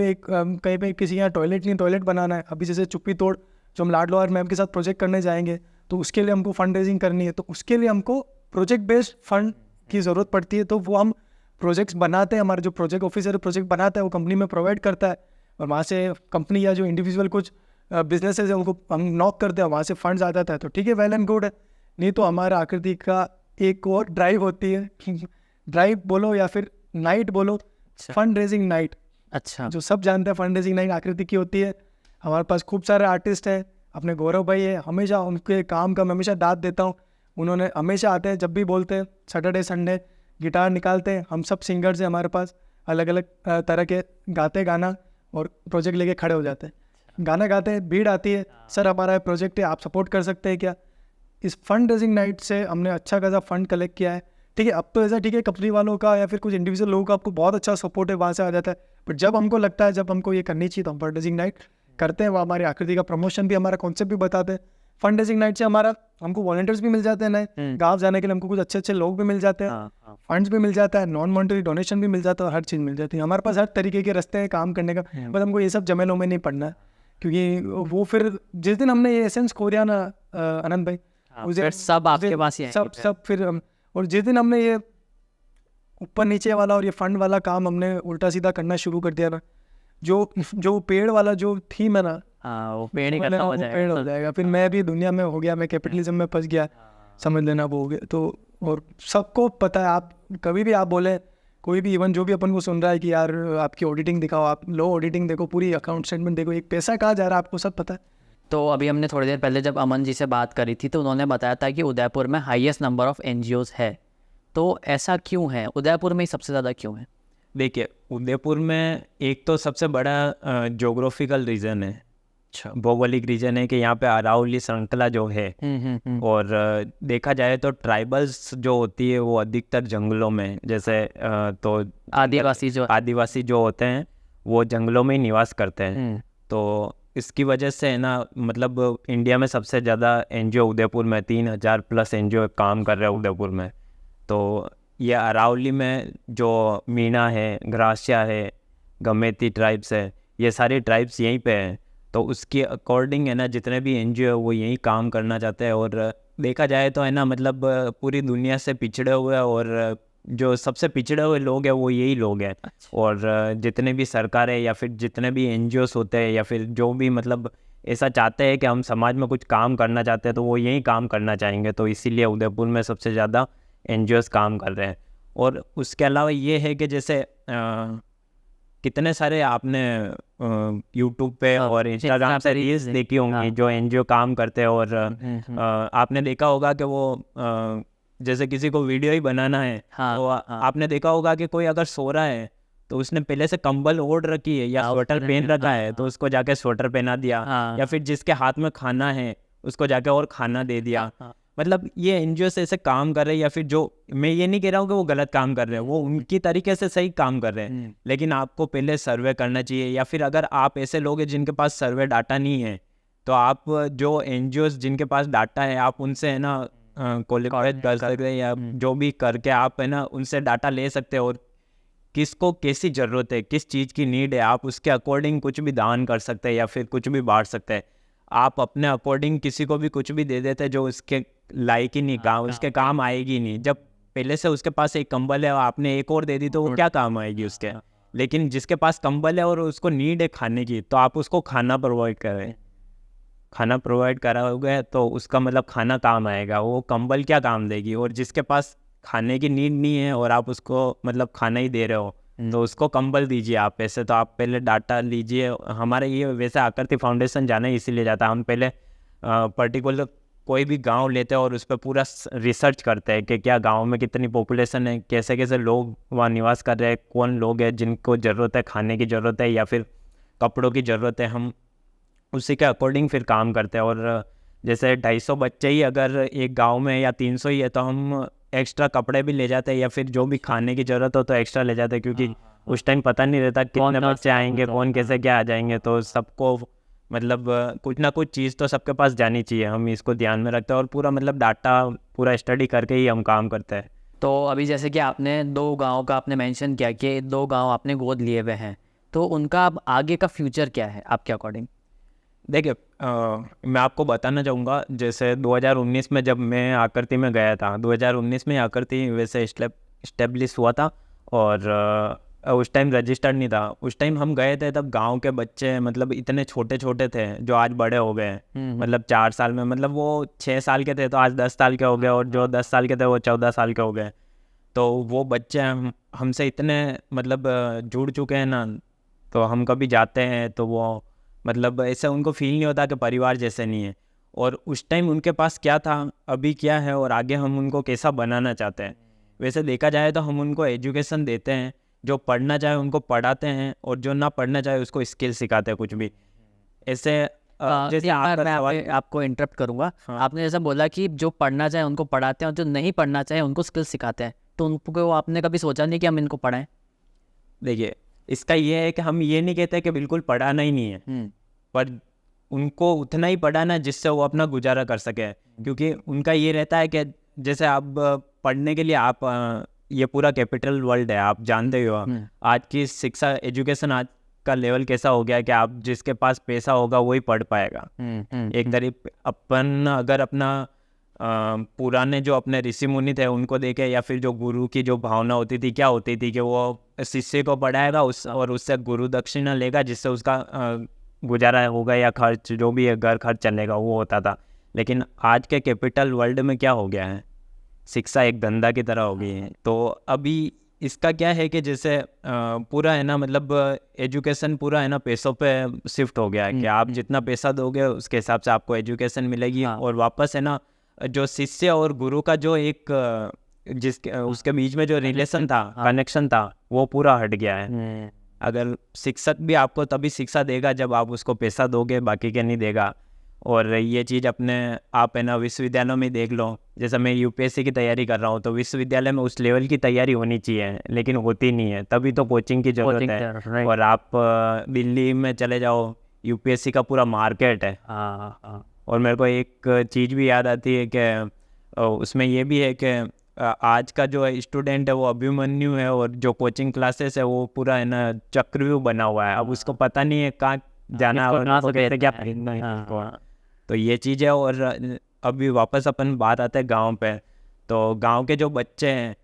पे किसी यहाँ टॉयलेट नहीं, टॉयलेट बनाना है। अभी जैसे चुप्पी तोड़ जो हम लाडलोहार मैम के साथ प्रोजेक्ट करने जाएंगे तो उसके लिए हमको फंड रेजिंग करनी है, तो उसके लिए हमको प्रोजेक्ट बेस्ड फंड की ज़रूरत पड़ती है। तो वो हम प्रोजेक्ट्स बनाते हैं, हमारे जो प्रोजेक्ट ऑफिसर प्रोजेक्ट बनाता है वो कंपनी में प्रोवाइड करता है, और वहाँ से कंपनी या जो इंडिविजुअल कुछ बिजनेसेस है उनको हम नॉक करते हैं, वहाँ से फंड्स आ जाता है, तो ठीक है, वेल एंड गुड है। नहीं तो हमारा आकृति का एक और ड्राइव होती है, ड्राइव बोलो या फिर नाइट बोलो, फंड रेजिंग नाइट। अच्छा, जो सब जानते हैं फंड रेजिंग नाइट आकृति की होती है। हमारे पास खूब सारे आर्टिस्ट हैं, अपने गौरव भाई है, हमेशा उनके काम का मैं हमेशा दाद देता हूँ। उन्होंने हमेशा आते हैं, जब भी बोलते हैं सैटरडे संडे गिटार निकालते हैं। हम सब सिंगर्स हैं, हमारे पास अलग अलग तरह के गाते गाना और प्रोजेक्ट लेके खड़े हो जाते हैं, गाना गाते हैं, भीड़ आती है, सर हमारा प्रोजेक्ट है, आप सपोर्ट कर सकते हैं क्या। इस फंड रेजिंग नाइट से हमने अच्छा खासा फंड कलेक्ट किया है, ठीक है। अब तो ऐसा ठीक है, कंपनी वालों का या फिर कुछ इंडिविजुअल लोगों का आपको बहुत अच्छा सपोर्ट है, वहाँ से आ जाता है। बट जब हमको लगता है जब हमको ये करनी चाहिए तो हम फंड रेजिंग नाइट करते हैं। वहाँ हमारी आकृति का प्रमोशन भी, हमारा कॉन्सेप्ट भी बताते हैं। फंड रेजिंग नाइट से हमारा हमको वॉलंटियर्स भी मिल जाते हैं, नए गाँव जाने के लिए हमको कुछ अच्छे अच्छे लोग भी मिल जाते हैं, फंड्स भी मिल जाता है, नॉन मॉनिटरी डोनेशन भी मिल जाता है, हर चीज़ मिल जाती है। हमारे पास हर तरीके के रास्ते हैं काम करने का, बस हमको ये सब जमेलों में नहीं पड़ना है। क्योंकि वो फिर जिस दिन हमने ये एसेंस खो दिया ना आनंद भाई, उस दिन सब आपके पास ही आएंगे सब फिर और जिस दिन हमने ये ऊपर नीचे वाला और ये फंड वाला काम हमने उल्टा सीधा करना शुरू कर दिया ना, जो पेड़ वाला जो थीम है ना, वो पेड़ ही खत्म हो पेड़ हो जाएगा। फिर मैं भी दुनिया में हो गया, मैं कैपिटलिज्म में फंस गया, समझ लेना वो हो गया। तो और सबको पता है, आप कभी भी आप बोले कोई भी, इवन जो भी अपन को सुन रहा है कि यार आपकी ऑडिटिंग दिखाओ, आप लो ऑडिटिंग देखो, पूरी अकाउंट स्टेटमेंट देखो, एक पैसा कहाँ जा रहा है आपको सब पता है। तो अभी हमने थोड़ी देर पहले जब अमन जी से बात करी थी तो उन्होंने बताया था कि उदयपुर में हाईएस्ट नंबर ऑफ NGOs है, तो ऐसा क्यों है? उदयपुर में ही सबसे ज़्यादा क्यों है? देखिए, उदयपुर में एक तो सबसे बड़ा जोग्राफिकल रीज़न है, भौगोलिक रीजन है कि यहाँ पे अरावली श्रृंखला जो है, और देखा जाए तो ट्राइबल्स जो होती है वो अधिकतर जंगलों में, जैसे तो आदिवासी जो होते हैं वो जंगलों में ही निवास करते हैं। तो इसकी वजह से है ना, मतलब इंडिया में सबसे ज़्यादा NGO उदयपुर में, 3000+ NGO काम कर रहे हैं उदयपुर में। तो ये अरावली में जो मीणा है, ग्रासिया है, गमेती ट्राइब्स है, ये सारी ट्राइब्स यहीं पे हैं। तो उसके अकॉर्डिंग है ना, जितने भी NGO है वो यहीं काम करना चाहते हैं। और देखा जाए तो है ना, मतलब पूरी दुनिया से पिछड़े हुए और जो सबसे पिछड़े हुए लोग हैं वो यही लोग हैं। और जितने भी सरकारें या फिर जितने भी NGOs होते हैं या फिर जो भी मतलब ऐसा चाहते हैं कि हम समाज में कुछ काम करना चाहते हैं तो वो यही काम करना चाहेंगे। तो इसीलिए उदयपुर में सबसे ज़्यादा NGOs काम कर रहे हैं। और उसके अलावा ये है कि जैसे कितने सारे आपने यूट्यूब पे और इंस्टाग्राम से रील्स देखी होंगी जो NGO काम करते हैं। और आपने देखा होगा कि वो जैसे किसी को वीडियो ही बनाना है, तो आपने देखा होगा कि कोई अगर सो रहा है तो उसने पहले से कंबल ओढ़ रखी है या स्वेटर पहन रखा है तो उसको जाके स्वेटर पहना दिया, या फिर जिसके हाथ में खाना है उसको जाके और खाना दे दिया। मतलब ये एनजीओ से ऐसे काम कर रहे हैं, या फिर जो, मैं ये नहीं कह रहा हूँ कि वो गलत काम कर रहे हैं, वो उनकी तरीके से सही काम कर रहे हैं, लेकिन आपको पहले सर्वे करना चाहिए। या फिर अगर आप ऐसे लोग हैं जिनके पास सर्वे डाटा नहीं है, तो आप जो एनजीओ जिनके पास डाटा है, आप उनसे है ना कोलैबोरेट कर सकते हैं, या जो भी करके आप है ना उनसे डाटा ले सकते हैं, और किसको कैसी ज़रूरत है, किस चीज़ की नीड है, आप उसके अकॉर्डिंग कुछ भी दान कर सकते हैं या फिर कुछ भी बांट सकते हैं। आप अपने अकॉर्डिंग किसी को भी कुछ भी दे देते हैं जो उसके लायक ही नहीं, काम उसके काम आएगी नहीं। जब पहले से उसके पास एक कंबल है और आपने एक और दे दी तो वो क्या काम आएगी उसके। लेकिन जिसके पास कंबल है और उसको नीड है खाने की, तो आप उसको खाना प्रोवाइड करें, खाना प्रोवाइड कराओगे तो उसका मतलब खाना काम आएगा, वो कंबल क्या काम देगी। और जिसके पास खाने की नीड नहीं है और आप उसको मतलब खाना ही दे रहे हो, तो उसको कंबल दीजिए आप पैसे। तो आप पहले डाटा लीजिए। हमारे ये वैसे आकृति फाउंडेशन जाना ही इसीलिए जाता है, हम पहले पर्टिकुलर कोई भी गांव लेते हैं और उस पर पूरा रिसर्च करते हैं कि क्या गांव में कितनी पॉपुलेशन है, कैसे कैसे लोग वहाँ निवास कर रहे हैं, कौन लोग हैं जिनको ज़रूरत है, खाने की ज़रूरत है या फिर कपड़ों की ज़रूरत है। हम उसी के अकॉर्डिंग फिर काम करते हैं। और जैसे 250 बच्चे ही अगर एक गांव में या 300 ही है, तो हम एक्स्ट्रा कपड़े भी ले जाते हैं या फिर जो भी खाने की ज़रूरत हो तो एक्स्ट्रा ले जाते हैं, क्योंकि उस टाइम पता नहीं रहता कितने बच्चे आएंगे, कौन कैसे क्या आ जाएंगे। तो सबको मतलब कुछ ना कुछ चीज़ तो सबके पास जानी चाहिए, हम इसको ध्यान में रखते हैं। और पूरा मतलब डाटा पूरा स्टडी करके ही हम काम करते हैं। तो अभी जैसे कि आपने 2 गाँव का आपने मेंशन किया कि 2 गाँव आपने गोद लिए हुए हैं, तो उनका अब आगे का फ्यूचर क्या है आपके अकॉर्डिंग? देखिए, मैं आपको बताना चाहूँगा, जैसे 2019 में जब मैं आकृति में गया था, 2019 में आकृति वैसे इस्टेब्लिश हुआ था, और उस टाइम रजिस्टर्ड नहीं था। उस टाइम हम गए थे तब गांव के बच्चे मतलब इतने छोटे छोटे थे जो आज बड़े हो गए हैं। मतलब 4 साल में, मतलब वो 6 साल के थे तो आज 10 साल के हो गए, और जो 10 साल के थे वो 14 साल के हो गए। तो वो बच्चे हमसे इतने मतलब जुड़ चुके हैं ना, तो हम कभी जाते हैं तो वो मतलब ऐसा उनको फील नहीं होता कि परिवार जैसे नहीं है। और उस टाइम उनके पास क्या था, अभी क्या है, और आगे हम उनको कैसा बनाना चाहते हैं। वैसे देखा जाए तो हम उनको एजुकेशन देते हैं, जो पढ़ना चाहे उनको पढ़ाते हैं, और जो ना पढ़ना चाहे उसको स्किल सिखाते हैं कुछ भी। ऐसे जैसे मैं आपको इंटरप्ट करूंगा। आपने जैसा बोला कि जो पढ़ना चाहे उनको पढ़ाते हैं और जो नहीं पढ़ना चाहे उनको स्किल सिखाते हैं, तो उनको आपने कभी सोचा नहीं कि हम इनको पढ़ाएं? देखिए, इसका ये है कि हम ये नहीं कहते कि बिल्कुल पढ़ाना ही नहीं है, पर उनको उतना ही पढ़ाना जिससे वो अपना गुजारा कर सके। क्योंकि उनका ये रहता है कि जैसे आप पढ़ने के लिए आप ये पूरा कैपिटल वर्ल्ड है, आप जानते हो आज की शिक्षा एजुकेशन आज का लेवल कैसा हो गया है कि आप जिसके पास पैसा होगा वही पढ़ पाएगा। एक तरफ अपन अगर अपना पुराने जो अपने ऋषि मुनि थे उनको देखे, या फिर जो गुरु की जो भावना होती थी, क्या होती थी कि वो शिष्य को पढ़ाएगा और उससे गुरु दक्षिणा लेगा, जिससे उसका गुजारा होगा या खर्च जो भी है घर खर्च चलेगा, वो होता था। लेकिन आज के कैपिटल वर्ल्ड में क्या हो गया है, शिक्षा एक धंधा की तरह हो गई है। तो अभी इसका क्या है कि जैसे पूरा है ना, मतलब एजुकेशन पूरा है ना पैसों पे शिफ्ट हो गया है कि आप जितना पैसा दोगे उसके हिसाब से आपको एजुकेशन मिलेगी। और वापस है ना, जो शिष्य और गुरु का जो एक उसके बीच में जो रिलेशन था, कनेक्शन था, वो पूरा हट गया है। अगर शिक्षक भी आपको तभी शिक्षा देगा जब आप उसको पैसा दोगे, बाकी के नहीं देगा। और ये चीज़ अपने आप है ना विश्वविद्यालयों में देख लो। जैसे मैं यूपीएससी की तैयारी कर रहा हूँ, तो विश्वविद्यालय में उस लेवल की तैयारी होनी चाहिए, लेकिन होती नहीं है, तभी तो कोचिंग की ज़रूरत है। और आप दिल्ली में चले जाओ, यूपीएससी का पूरा मार्केट है। और मेरे को एक चीज़ भी याद आती है कि उसमें ये भी है कि आज का जो स्टूडेंट है वो अभिमन्यु है, और जो कोचिंग क्लासेस है वो पूरा है ना चक्रव्यूह बना हुआ है। अब उसको पता नहीं है कहाँ जाना और कैसे क्या पढ़ना है। तो ये चीज़ है। और अभी वापस अपन बात आते हैं गांव पे। तो गांव के जो बच्चे हैं,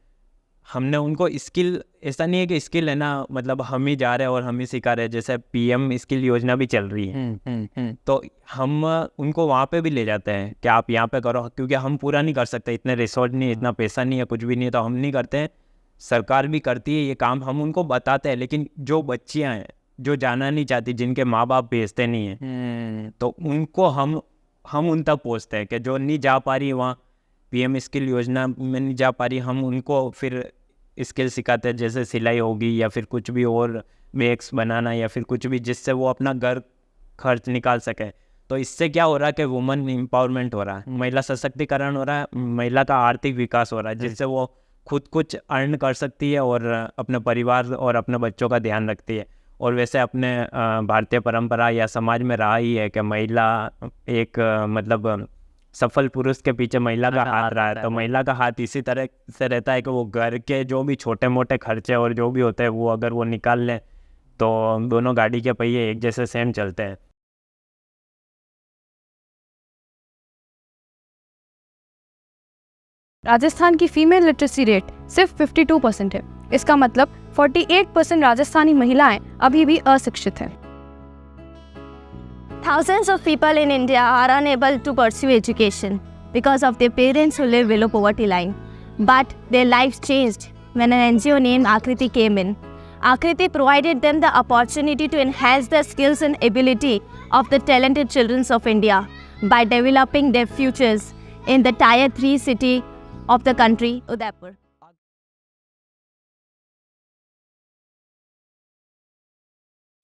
हमने उनको स्किल, ऐसा नहीं है कि स्किल है ना मतलब हम ही जा रहे हैं और हम ही सिखा रहे हैं। जैसे पीएम स्किल योजना भी चल रही है, तो हम उनको वहाँ पे भी ले जाते हैं कि आप यहाँ पे करो, क्योंकि हम पूरा नहीं कर सकते, इतने रिसोर्स नहीं, इतना पैसा नहीं है, कुछ भी नहीं है, तो हम नहीं करते हैं। सरकार भी करती है ये काम, हम उनको बताते हैं। लेकिन जो बच्चियाँ हैं जो जाना नहीं चाहती, जिनके माँ बाप भेजते नहीं हैं, तो उनको हम उन तक पहुँचते हैं कि जो नहीं जा पा रही वहाँ पीएम स्किल योजना में नहीं जा पा रही, हम उनको फिर स्किल सिखाते हैं। जैसे सिलाई होगी या फिर कुछ भी और बैग्स बनाना या फिर कुछ भी, जिससे वो अपना घर खर्च निकाल सके। तो इससे क्या हो रहा है कि वुमेन एम्पावरमेंट हो रहा है, महिला सशक्तिकरण हो रहा है, महिला का आर्थिक विकास हो रहा है, जिससे वो खुद कुछ अर्न कर सकती है और अपने परिवार और अपने बच्चों का ध्यान रखती है। और वैसे अपने भारतीय परंपरा या समाज में रहा ही है कि महिला एक मतलब सफल पुरुष के पीछे महिला का हाथ रहा है। तो महिला का हाथ इसी तरह से रहता है कि वो घर के जो भी छोटे मोटे खर्चे और जो भी होते हैं वो अगर वो निकाल लें तो दोनों गाड़ी के पहिए एक जैसे सेम चलते हैं। राजस्थान की फीमेल लिटरेसी रेट सिर्फ 52% है। इसका मतलब 48% राजस्थानी महिलाएं अभी भी अशिक्षित हैं। Thousands of people in India are unable to pursue education because of their parents who live below poverty line. But their lives changed when an NGO named Akriti came in. Akriti provided them the opportunity to enhance the skills and ability of the talented children of India by developing their futures in the Tier 3 city of the country, Udaipur.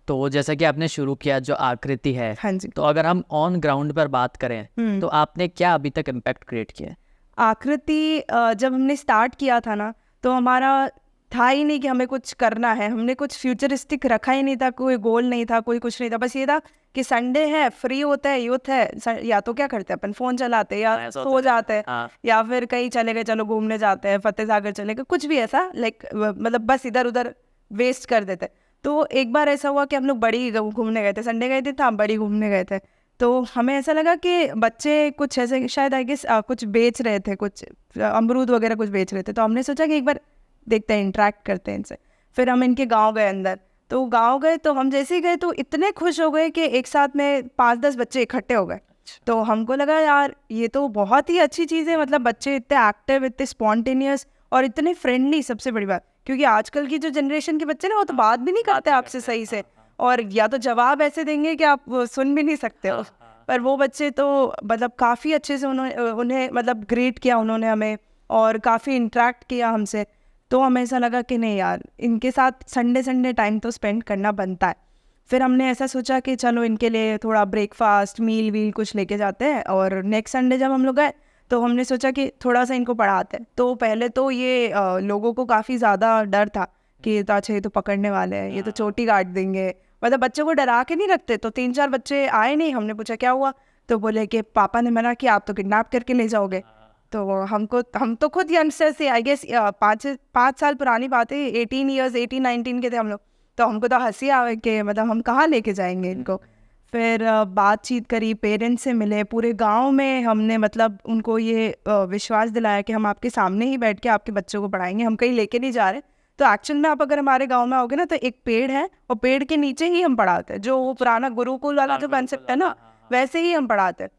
तो जैसा कि आपने शुरू किया जो आकृति है, हाँ जी। तो अगर हम ऑन ग्राउंड पर बात करें तो आपने क्या अभी तक इम्पैक्ट क्रिएट किया है? आकृति जब हमने स्टार्ट किया था ना, तो हमारा था ही नहीं कि हमें कुछ करना है, हमने कुछ फ्यूचरिस्टिक रखा ही नहीं था, कोई गोल नहीं था, कोई कुछ नहीं था। बस ये था कि संडे है, फ्री होता है, यूथ है, या तो क्या करते हैं अपन, फ़ोन चलाते हैं या सो जाते हैं, या फिर कहीं चले गए, चलो घूमने जाते हैं, फतेह सागर चले गए, कुछ भी ऐसा लाइक मतलब बस इधर उधर वेस्ट कर देते। तो एक बार ऐसा हुआ कि हम लोग बड़ी घूमने गए थे, संडे गए थे तो हम बड़ी घूमने गए थे। तो हमें ऐसा लगा कि बच्चे कुछ ऐसे शायद आई गेस कुछ बेच रहे थे, कुछ अमरूद वगैरह कुछ बेच रहे थे। तो हमने सोचा कि एक बार देखते हैं, इंटरेक्ट करते हैं इनसे। फिर हम इनके गांव गए अंदर, तो गांव गए तो हम जैसे ही गए तो इतने खुश हो गए कि एक साथ में 5-10 बच्चे इकट्ठे हो गए। तो हमको लगा यार ये तो बहुत ही अच्छी चीज़ है, मतलब बच्चे इतने एक्टिव, इतने स्पॉन्टेनियस और इतने फ्रेंडली। सबसे बड़ी बात, क्योंकि आजकल की जो जनरेशन के बच्चे ना वो तो बात भी नहीं करते आपसे सही से, और या तो जवाब ऐसे देंगे कि आप सुन भी नहीं सकते हो। पर वो बच्चे तो मतलब काफ़ी अच्छे से उन्हें मतलब ग्रीट किया उन्होंने हमें, और काफ़ी इंटरेक्ट किया हमसे। तो हमें ऐसा लगा कि नहीं यार, इनके साथ संडे टाइम तो स्पेंड करना बनता है। फिर हमने ऐसा सोचा कि चलो इनके लिए थोड़ा ब्रेकफास्ट मील वील कुछ लेके जाते हैं। और नेक्स्ट संडे जब हम लोग गए तो हमने सोचा कि थोड़ा सा इनको पढ़ाते हैं। तो पहले तो ये लोगों को काफ़ी ज़्यादा डर था कि अच्छा ये तो पकड़ने वाले हैं, ये तो चोटी काट देंगे, मतलब बच्चों को डरा के नहीं रखते। तो 3-4 बच्चे आए नहीं। हमने पूछा क्या हुआ, तो बोले कि पापा ने मना किया, आप तो किडनैप करके ले जाओगे। तो हम तो खुद यंगस्टर से आई गेस 5 साल पुरानी बात है, 18-19 के थे हम लोग। तो हमको तो हंसी आवे कि मतलब हम कहाँ लेके जाएंगे इनको। फिर बातचीत करी, पेरेंट्स से मिले, पूरे गांव में हमने मतलब उनको ये विश्वास दिलाया कि हम आपके सामने ही बैठ के आपके बच्चों को पढ़ाएंगे, हम कहीं लेके नहीं जा रहे। तो एक्चुअल में आप अगर हमारे गांव में आओगे ना तो एक पेड़ है और पेड़ के नीचे ही हम पढ़ाते हैं, जो वो पुराना गुरुकुल वाला जो कॉन्सेप्ट है ना, वैसे ही हम पढ़ाते हैं।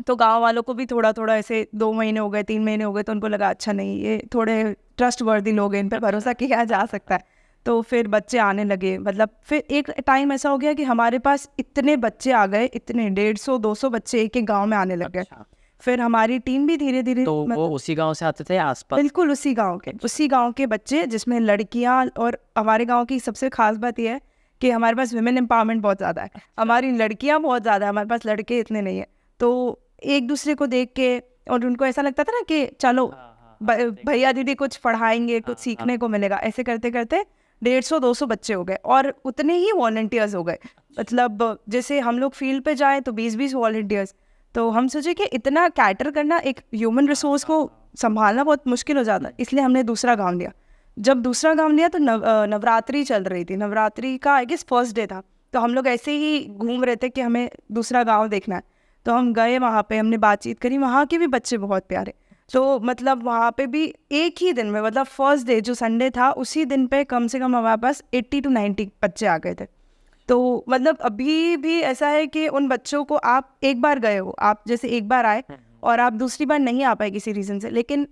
तो गांव वालों को भी थोड़ा थोड़ा ऐसे 2 महीने हो गए, 3 महीने हो गए, तो उनको लगा अच्छा नहीं ये थोड़े ट्रस्ट वर्दी लोग हैं, इन पर भरोसा किया जा सकता है। तो फिर बच्चे आने लगे। मतलब फिर एक टाइम ऐसा हो गया कि हमारे पास इतने बच्चे आ गए, इतने 150-200 बच्चे एक गांव में आने लग गए। फिर हमारी टीम भी धीरे धीरे तो वो उसी गांव से आते थे आसपास? बिल्कुल उसी गांव के बच्चे, जिसमें लड़कियां। और हमारे गांव की सबसे खास बात यह है कि हमारे पास वुमेन एम्पावरमेंट बहुत ज़्यादा है, हमारी लड़कियां बहुत ज़्यादा है, हमारे पास लड़के इतने नहीं है। तो एक दूसरे को देख के, और उनको ऐसा लगता था ना कि चलो भैया दीदी कुछ पढ़ाएंगे, कुछ सीखने को मिलेगा। ऐसे करते करते 150-200 बच्चे हो गए, और उतने ही वॉलंटियर्स हो गए। मतलब जैसे हम लोग फील्ड पे जाएं तो 20-20 वॉलंटियर्स। तो हम सोचे कि इतना कैटर करना, एक ह्यूमन रिसोर्स को संभालना बहुत मुश्किल हो जाता है, इसलिए हमने दूसरा गांव लिया। जब दूसरा गांव लिया तो नवरात्रि चल रही थी, नवरात्रि का आई गेस फर्स्ट डे था। तो हम लोग ऐसे ही घूम रहे थे कि हमें दूसरा गाँव देखना है। तो हम गए वहाँ पे, हमने बातचीत करी, वहाँ के भी बच्चे बहुत प्यारे। तो मतलब वहाँ पे भी एक ही दिन में, मतलब फर्स्ट डे जो संडे था उसी दिन पे कम से कम हमारे पास 80-90 बच्चे आ गए थे। तो मतलब अभी भी ऐसा है कि उन बच्चों को, आप एक बार गए हो, आप जैसे एक बार आए और आप दूसरी बार नहीं आ पाए किसी रीज़न से, लेकिन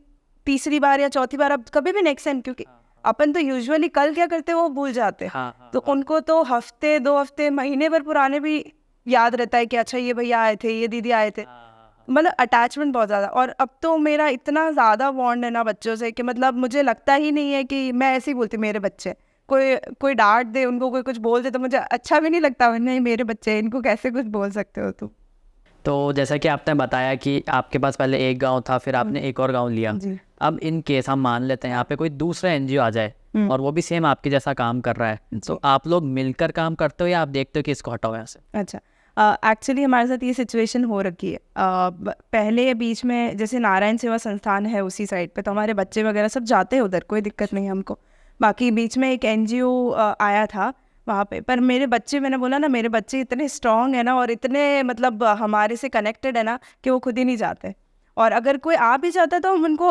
तीसरी बार या चौथी बार आप कभी भी नेक्स्ट टाइम, क्योंकि अपन तो यूजुअली कल क्या करते हैं वो भूल जाते हैं। तो उनको तो हफ्ते 2 हफ्ते महीने भर पुराने भी याद रहता है कि अच्छा ये भैया आए थे, ये दीदी आए थे। मतलब अटैचमेंट बहुत ज़्यादा। और अब तो मेरा इतना ज़्यादा बॉन्ड है ना बच्चों से कि मतलब मुझे लगता ही नहीं है कि मैं ऐसे ही बोलती मेरे बच्चे, कोई डांट दे उनको, कोई कुछ बोल दे तो मुझे अच्छा भी नहीं लगता। नहीं मेरे बच्चे, इनको कैसे कुछ बोल सकते हो तुम। तो जैसा कि आपने बताया कि आपके पास पहले एक गांव था, फिर आपने एक और गांव लिया। जी। अब इन केस हम मान लेते हैं यहाँ पे कोई दूसरा एनजीओ आ जाए और वो भी सेम आपके जैसा काम कर रहा है, तो आप लोग मिलकर काम करते हो या आप देखते हो कि इसको हटाओ यहाँ से? अच्छा, एक्चुअली हमारे साथ ये सिचुएशन हो रखी है। पहले बीच में जैसे नारायण सेवा संस्थान है उसी साइड पे, तो हमारे बच्चे वगैरह सब जाते हैं उधर, कोई दिक्कत नहीं है हमको। बाकी बीच में एक एनजीओ आया था वहाँ पे, पर मेरे बच्चे, मैंने बोला ना, मेरे बच्चे इतने स्ट्रांग है ना और इतने मतलब हमारे से कनेक्टेड है ना कि वो खुद ही नहीं जाते। और अगर कोई आ भी जाता है तो हम उनको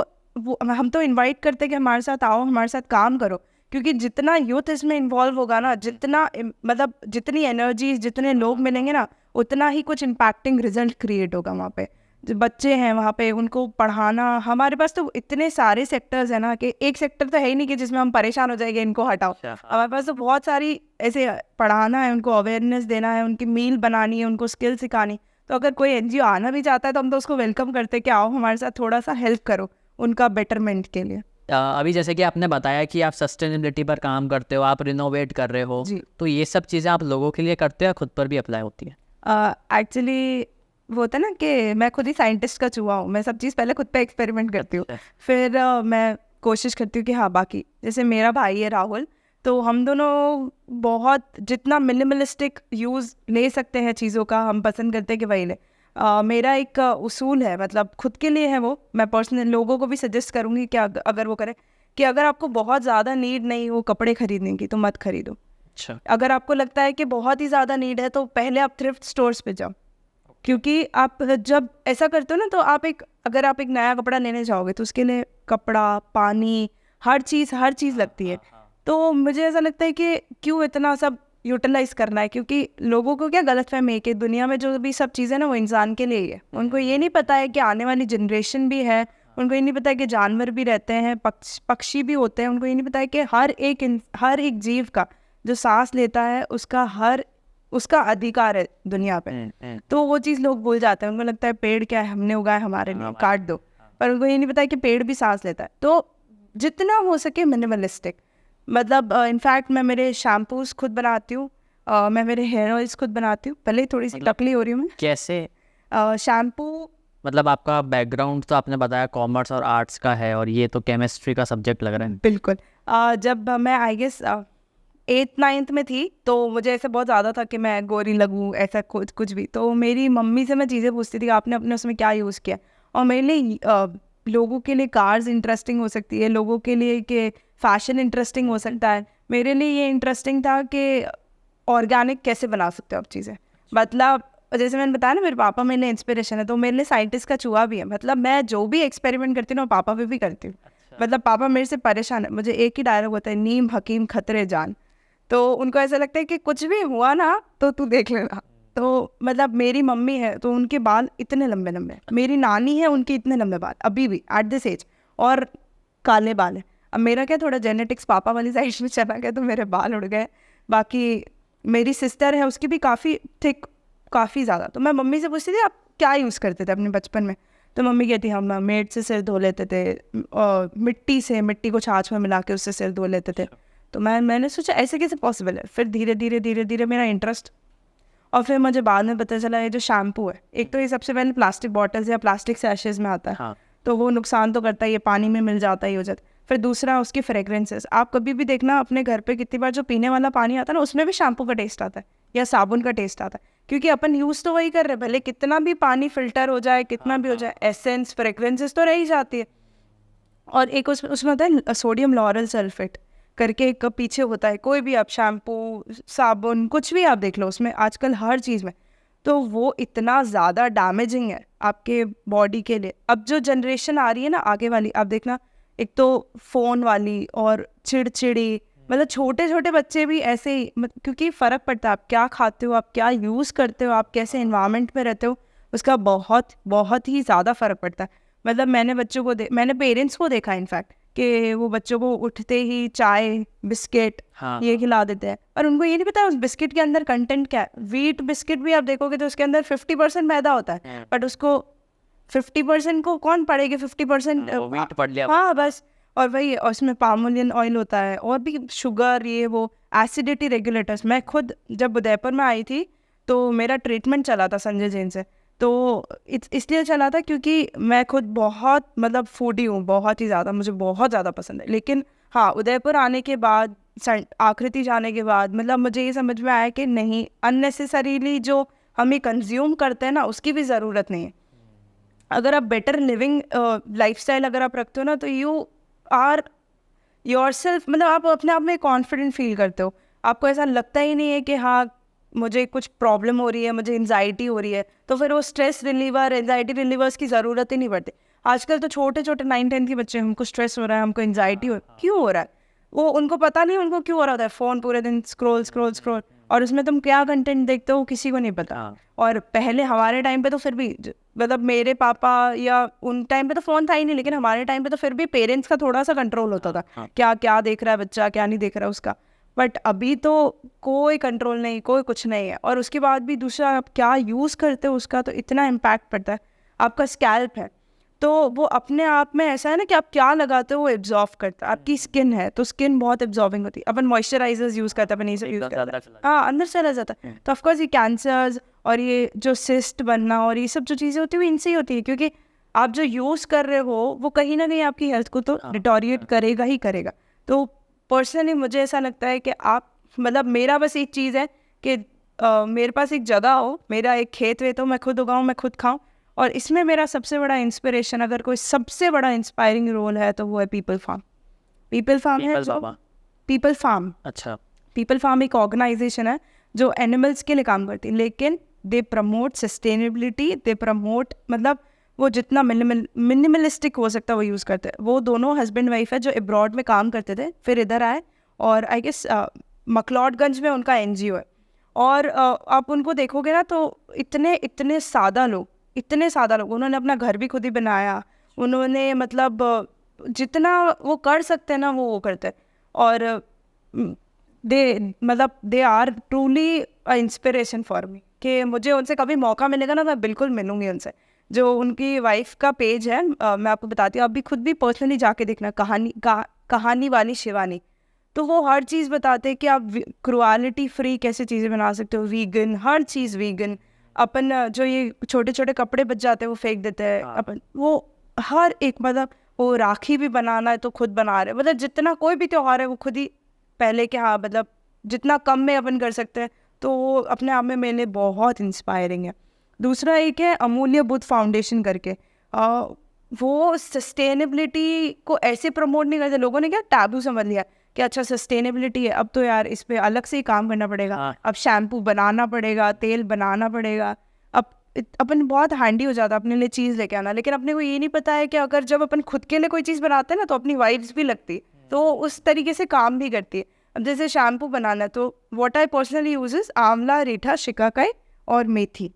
हम तो इनवाइट करते कि हमारे साथ आओ, हमारे साथ काम करो, क्योंकि जितना यूथ इसमें इन्वॉल्व होगा ना, जितना मतलब जितनी एनर्जी, जितने लोग मिलेंगे ना, उतना ही कुछ इम्पैक्टिंग रिजल्ट क्रिएट होगा वहाँ पे। जो बच्चे हैं वहाँ पे, उनको पढ़ाना, हमारे पास तो इतने सारे सेक्टर्स हैं ना कि एक सेक्टर तो है ही नहीं कि जिसमें हम परेशान हो जाएंगे इनको हटाओ। हमारे पास तो बहुत सारी ऐसे पढ़ाना है, उनको अवेयरनेस देना है, उनकी मील बनानी है, उनको स्किल सिखानी। तो अगर कोई एनजीओ आना भी चाहता है तो हम तो उसको वेलकम करते कि आओ हमारे साथ थोड़ा सा हेल्प करो उनका बेटरमेंट के लिए। अभी जैसे कि आपने बताया कि आप सस्टेनेबिलिटी पर काम करते हो, आप रिनोवेट कर रहे हो, तो ये सब चीज़ें आप लोगों के लिए करते हो या खुद पर भी अप्लाई होती है? एक्चुअली वो होता है ना कि मैं खुद ही साइंटिस्ट का चूहा हूँ, मैं सब चीज़ पहले खुद पे एक्सपेरिमेंट करती हूँ, फिर मैं कोशिश करती हूँ कि हाँ बाकी, जैसे मेरा भाई है राहुल, तो हम दोनों बहुत जितना मिनिमलिस्टिक यूज़ ले सकते हैं चीज़ों का हम पसंद करते हैं कि वही ले। मेरा एक उसूल है, मतलब खुद के लिए है वो, मैं पर्सनल लोगों को भी सजेस्ट करूँगी कि अगर वो करें कि अगर आपको बहुत ज़्यादा नीड नहीं हो कपड़े खरीदने की तो मत खरीदो। अच्छा। अगर आपको लगता है कि बहुत ही ज़्यादा नीड है तो पहले आप थ्रिफ्ट स्टोर्स पे जाओ, क्योंकि आप जब ऐसा करते हो ना तो अगर आप एक नया कपड़ा लेने जाओगे तो उसके लिए कपड़ा, पानी, हर चीज़ लगती है। तो मुझे ऐसा लगता है कि क्यों इतना सब यूटिलाइज करना है, क्योंकि लोगों को क्या गलतफहमी है कि दुनिया में जो भी सब चीज़ें ना वो इंसान के लिए ही है। उनको ये नहीं पता है कि आने वाली जनरेशन भी है, उनको ये नहीं पता है कि जानवर भी रहते हैं, पक्षी भी होते हैं, उनको ये नहीं पता है कि हर एक जीव का जो सांस लेता है उसका अधिकार है दुनिया पे। तो वो चीज़ लोग भूल जाते हैं, उनको लगता है पेड़ क्या है, हमने उगाया हमारे लिए, काट दो, पर उनको ये नहीं पता है कि पेड़ भी सांस लेता है। तो जितना हो सके मिनिमलिस्टिक, मतलब इनफैक्ट मैं मेरे शैम्पूज खुद बनाती हूँ, मैं मेरे हेयर ऑयल्स खुद बनाती हूँ। पहले थोड़ी सी टकली हो रही हूँ मैं। कैसे? शैम्पू, मतलब आपका बैकग्राउंड तो आपने बताया कॉमर्स और आर्ट्स का है और ये तो केमिस्ट्री का सब्जेक्ट लग रहा है। बिल्कुल। जब मैं आई गेस 8th-9th में थी तो मुझे ऐसे बहुत ज़्यादा था कि मैं गोरी लगूँ, ऐसा कुछ भी। तो मेरी मम्मी से मैं चीज़ें पूछती थी कि आपने अपने उसमें क्या यूज़ किया, और मेरे लिए लोगों के लिए कार्स इंटरेस्टिंग हो सकती है, लोगों के लिए कि फ़ैशन इंटरेस्टिंग हो सकता है, मेरे लिए ये इंटरेस्टिंग था कि ऑर्गेनिक कैसे बना सकते हो आप चीज़ें। मतलब जैसे मैंने बताया ना, मेरे पापा मेरे लिए इंस्पिरेशन है, तो मेरे लिए साइंटिस्ट का चूहा भी है। मतलब मैं जो भी एक्सपेरिमेंट करती हूँ ना पापा पे भी करती हूँ। मतलब पापा मेरे से परेशान है, मुझे एक ही डायलॉग होता है, नीम हकीम खतरे जान। तो उनको ऐसा लगता है कि कुछ भी हुआ ना तो तू देख लेना। तो मतलब मेरी मम्मी है तो उनके बाल इतने लंबे लंबे, मेरी नानी है उनके इतने लंबे बाल अभी भी एट दिस एज, और काले बाल है। अब मेरा क्या थोड़ा जेनेटिक्स पापा वाली साइड में चला गया तो मेरे बाल उड़ गए। बाकी मेरी सिस्टर है उसकी भी काफ़ी थिक, काफ़ी ज़्यादा। तो मैं मम्मी से पूछती थी आप क्या यूज़ करते थे अपने बचपन में, तो मम्मी कहती हम मेड से सिर धो लेते थे, और मिट्टी को छाछ में मिला के उससे सिर धो लेते थे। तो मैंने सोचा ऐसे कैसे पॉसिबल है। फिर धीरे धीरे मेरा इंटरेस्ट, और फिर मुझे बाद में पता चला ये जो शैम्पू है, एक तो ये सबसे पहले प्लास्टिक बॉटल्स या प्लास्टिक सैशेज में आता है। हाँ। तो वो नुकसान तो करता है, ये पानी में मिल जाता है, हो जाता है। फिर दूसरा उसकी फ्रेग्रेंसेस, आप कभी भी देखना अपने घर पे कितनी बार जो पीने वाला पानी आता है ना उसमें भी शैम्पू का टेस्ट आता है या साबुन का टेस्ट आता है, क्योंकि अपन यूज़ तो वही कर रहे हैं, भले कितना भी पानी फिल्टर हो जाए, कितना भी हो जाए, एसेंस फ्रेग्रेंसेस तो रह ही जाती है। और एक उसमें होता है सोडियम लॉरल सल्फेट करके एक पीछे होता है, कोई भी आप शैम्पू, साबुन, कुछ भी आप देख लो उसमें आजकल हर चीज़ में, तो वो इतना ज़्यादा डैमेजिंग है आपके बॉडी के लिए। अब जो जनरेशन आ रही है ना आगे वाली, आप देखना, एक तो फ़ोन वाली और चिड़चिड़ी, मतलब छोटे छोटे बच्चे भी ऐसे ही, क्योंकि फ़र्क पड़ता है आप क्या खाते हो, आप क्या यूज़ करते हो, आप कैसे इन्वायरमेंट में रहते हो, उसका बहुत बहुत ही ज़्यादा फ़र्क पड़ता है। मतलब मैंने पेरेंट्स को देखा इनफैक्ट कि वो बच्चों को उठते ही चाय, बिस्किट ये खिला देते हैं, और उनको ये नहीं पता उस बिस्किट के अंदर कंटेंट क्या है। वीट बिस्किट भी आप देखोगे तो उसके अंदर 50% मैदा होता है, बट उसको 50% को कौन पड़ेगी, 50% वीट पड़ लिया। हाँ बस, और वही उसमें पामोलियन ऑयल होता है और भी शुगर, ये वो एसिडिटी रेगुलेटर्स। मैं खुद जब उदयपुर में आई थी तो मेरा ट्रीटमेंट चला था संजय जैन से, तो इसलिए चला था क्योंकि मैं खुद बहुत मतलब फूडी हूँ, बहुत ही ज़्यादा, मुझे बहुत ज़्यादा पसंद है। लेकिन हाँ, उदयपुर आने के बाद, आकृति जाने के बाद मतलब मुझे ये समझ में आया कि नहीं, अननेसेसरीली जो हम ये कंज्यूम करते हैं ना, उसकी भी ज़रूरत नहीं है। अगर आप बेटर लिविंग लाइफस्टाइल अगर आप रखते हो ना, तो यू आर योरसेल्फ, मतलब आप अपने आप में कॉन्फिडेंट फील करते हो। आपको ऐसा लगता ही नहीं है कि हाँ मुझे कुछ प्रॉब्लम हो रही है, मुझे एंजाइटी हो रही है, तो फिर वो स्ट्रेस रिलीवर, एंजाइटी रिलीवर्स की ज़रूरत ही नहीं पड़ती। आजकल तो छोटे छोटे 9-10 के बच्चे, हमको स्ट्रेस हो रहा है, हमको एंजाइटी हो, क्यों हो रहा है? वो उनको पता नहीं उनको क्यों हो रहा है। फ़ोन पूरे दिन स्क्रॉल स्क्रॉल स्क्रॉल, और उसमें तुम क्या कंटेंट देखते हो किसी को नहीं पता। और पहले हमारे टाइम पे तो फिर भी मतलब मेरे पापा या उन टाइम पे तो फ़ोन था ही नहीं, लेकिन हमारे टाइम पे तो फिर भी पेरेंट्स का थोड़ा सा कंट्रोल होता था, क्या क्या देख रहा है बच्चा, क्या नहीं देख रहा है उसका। बट अभी तो कोई कंट्रोल नहीं, कोई कुछ नहीं है। और उसके बाद भी दूसरा, आप क्या यूज़ करते हो उसका तो इतना इम्पैक्ट पड़ता है। आपका स्कैल्प है तो वो अपने आप में ऐसा है ना कि आप क्या लगाते हो वो एब्जॉर्व करता है। आपकी स्किन है तो स्किन बहुत एब्जॉर्बिंग होती है। अपन मॉइस्चराइजर्स यूज़ करते हैं, अपन ये सब यूज़ करते हैं, हाँ अंदर चला जाता है। तो ऑफकोर्स ये कैंसर्स और ये जो सिस्ट बनना और ये सब जो चीज़ें होती है वो इनसे ही होती है, क्योंकि आप जो यूज़ कर रहे हो वो कहीं ना कहीं आपकी हेल्थ को तो डिटोरिएट करेगा ही करेगा। तो पर्सनली मुझे ऐसा लगता है कि आप, मतलब मेरा बस एक चीज़ है कि मेरे पास एक जगह हो, मेरा एक खेत वेत हो, मैं खुद उगाऊँ, मैं खुद खाऊँ। और इसमें मेरा सबसे बड़ा इंस्पिरेशन, अगर कोई सबसे बड़ा इंस्पायरिंग रोल है तो वो है पीपल फार्म। पीपल फार्म है जो पीपल फार्म, अच्छा, पीपल फार्म एक ऑर्गेनाइजेशन है जो एनिमल्स के लिए काम करती है, लेकिन they promote sustainability, they promote, मतलब वो जितना मिनिमलिस्टिक हो सकता है वो यूज़ करते हैं। वो दोनों हस्बैंड वाइफ है जो अब्रॉड में काम करते थे, फिर इधर आए, और आई गेस मकलॉडगंज में उनका NGO है। और आप उनको देखोगे ना तो इतने सादा लोग, इतने सादा लोग, उन्होंने अपना घर भी खुद ही बनाया, उन्होंने मतलब जितना वो कर सकते हैं ना वो करते हैं। और they are truly a inspiration for me, कि मुझे उनसे कभी मौका मिलेगा ना मैं बिल्कुल मिलूंगी उनसे। जो उनकी वाइफ का पेज है, मैं आपको बताती हूँ, आप भी खुद भी पर्सनली जाके देखना, कहानी वाली शिवानी। तो वो हर चीज़ बताते हैं कि आप क्रुएलिटी फ्री कैसे चीज़ें बना सकते हो, वीगन, हर चीज़ वीगन। अपन जो ये छोटे छोटे कपड़े बच जाते हैं वो फेंक देते हैं, अपन वो हर एक, मतलब वो राखी भी बनाना है तो खुद बना रहे, मतलब जितना कोई भी त्यौहार है वो खुद ही पहले के, हाँ मतलब जितना कम में अपन कर सकते हैं। तो वो अपने आप में मेरे लिए बहुत इंस्पायरिंग है। दूसरा एक है अमूल्य बुद्ध फाउंडेशन करके, वो सस्टेनेबिलिटी को ऐसे प्रमोट नहीं करते। लोगों ने क्या टैबू समझ लिया कि अच्छा सस्टेनेबिलिटी है, अब तो यार इस पे अलग से ही काम करना पड़ेगा, अब शैम्पू बनाना पड़ेगा, तेल बनाना पड़ेगा, अब अपन बहुत हैंडी हो जाता है अपने लिए चीज़ लेके आना। लेकिन अपने को ये नहीं पता है कि अगर जब अपन खुद के लिए कोई चीज़ बनाते हैं ना तो अपनी वाइब्स भी लगती, तो उस तरीके से काम भी करती है। अब जैसे शैम्पू बनाना है तो व्हाट आई पर्सनली यूजेस आंवला, रीठा, शिकाकाई और मेथी।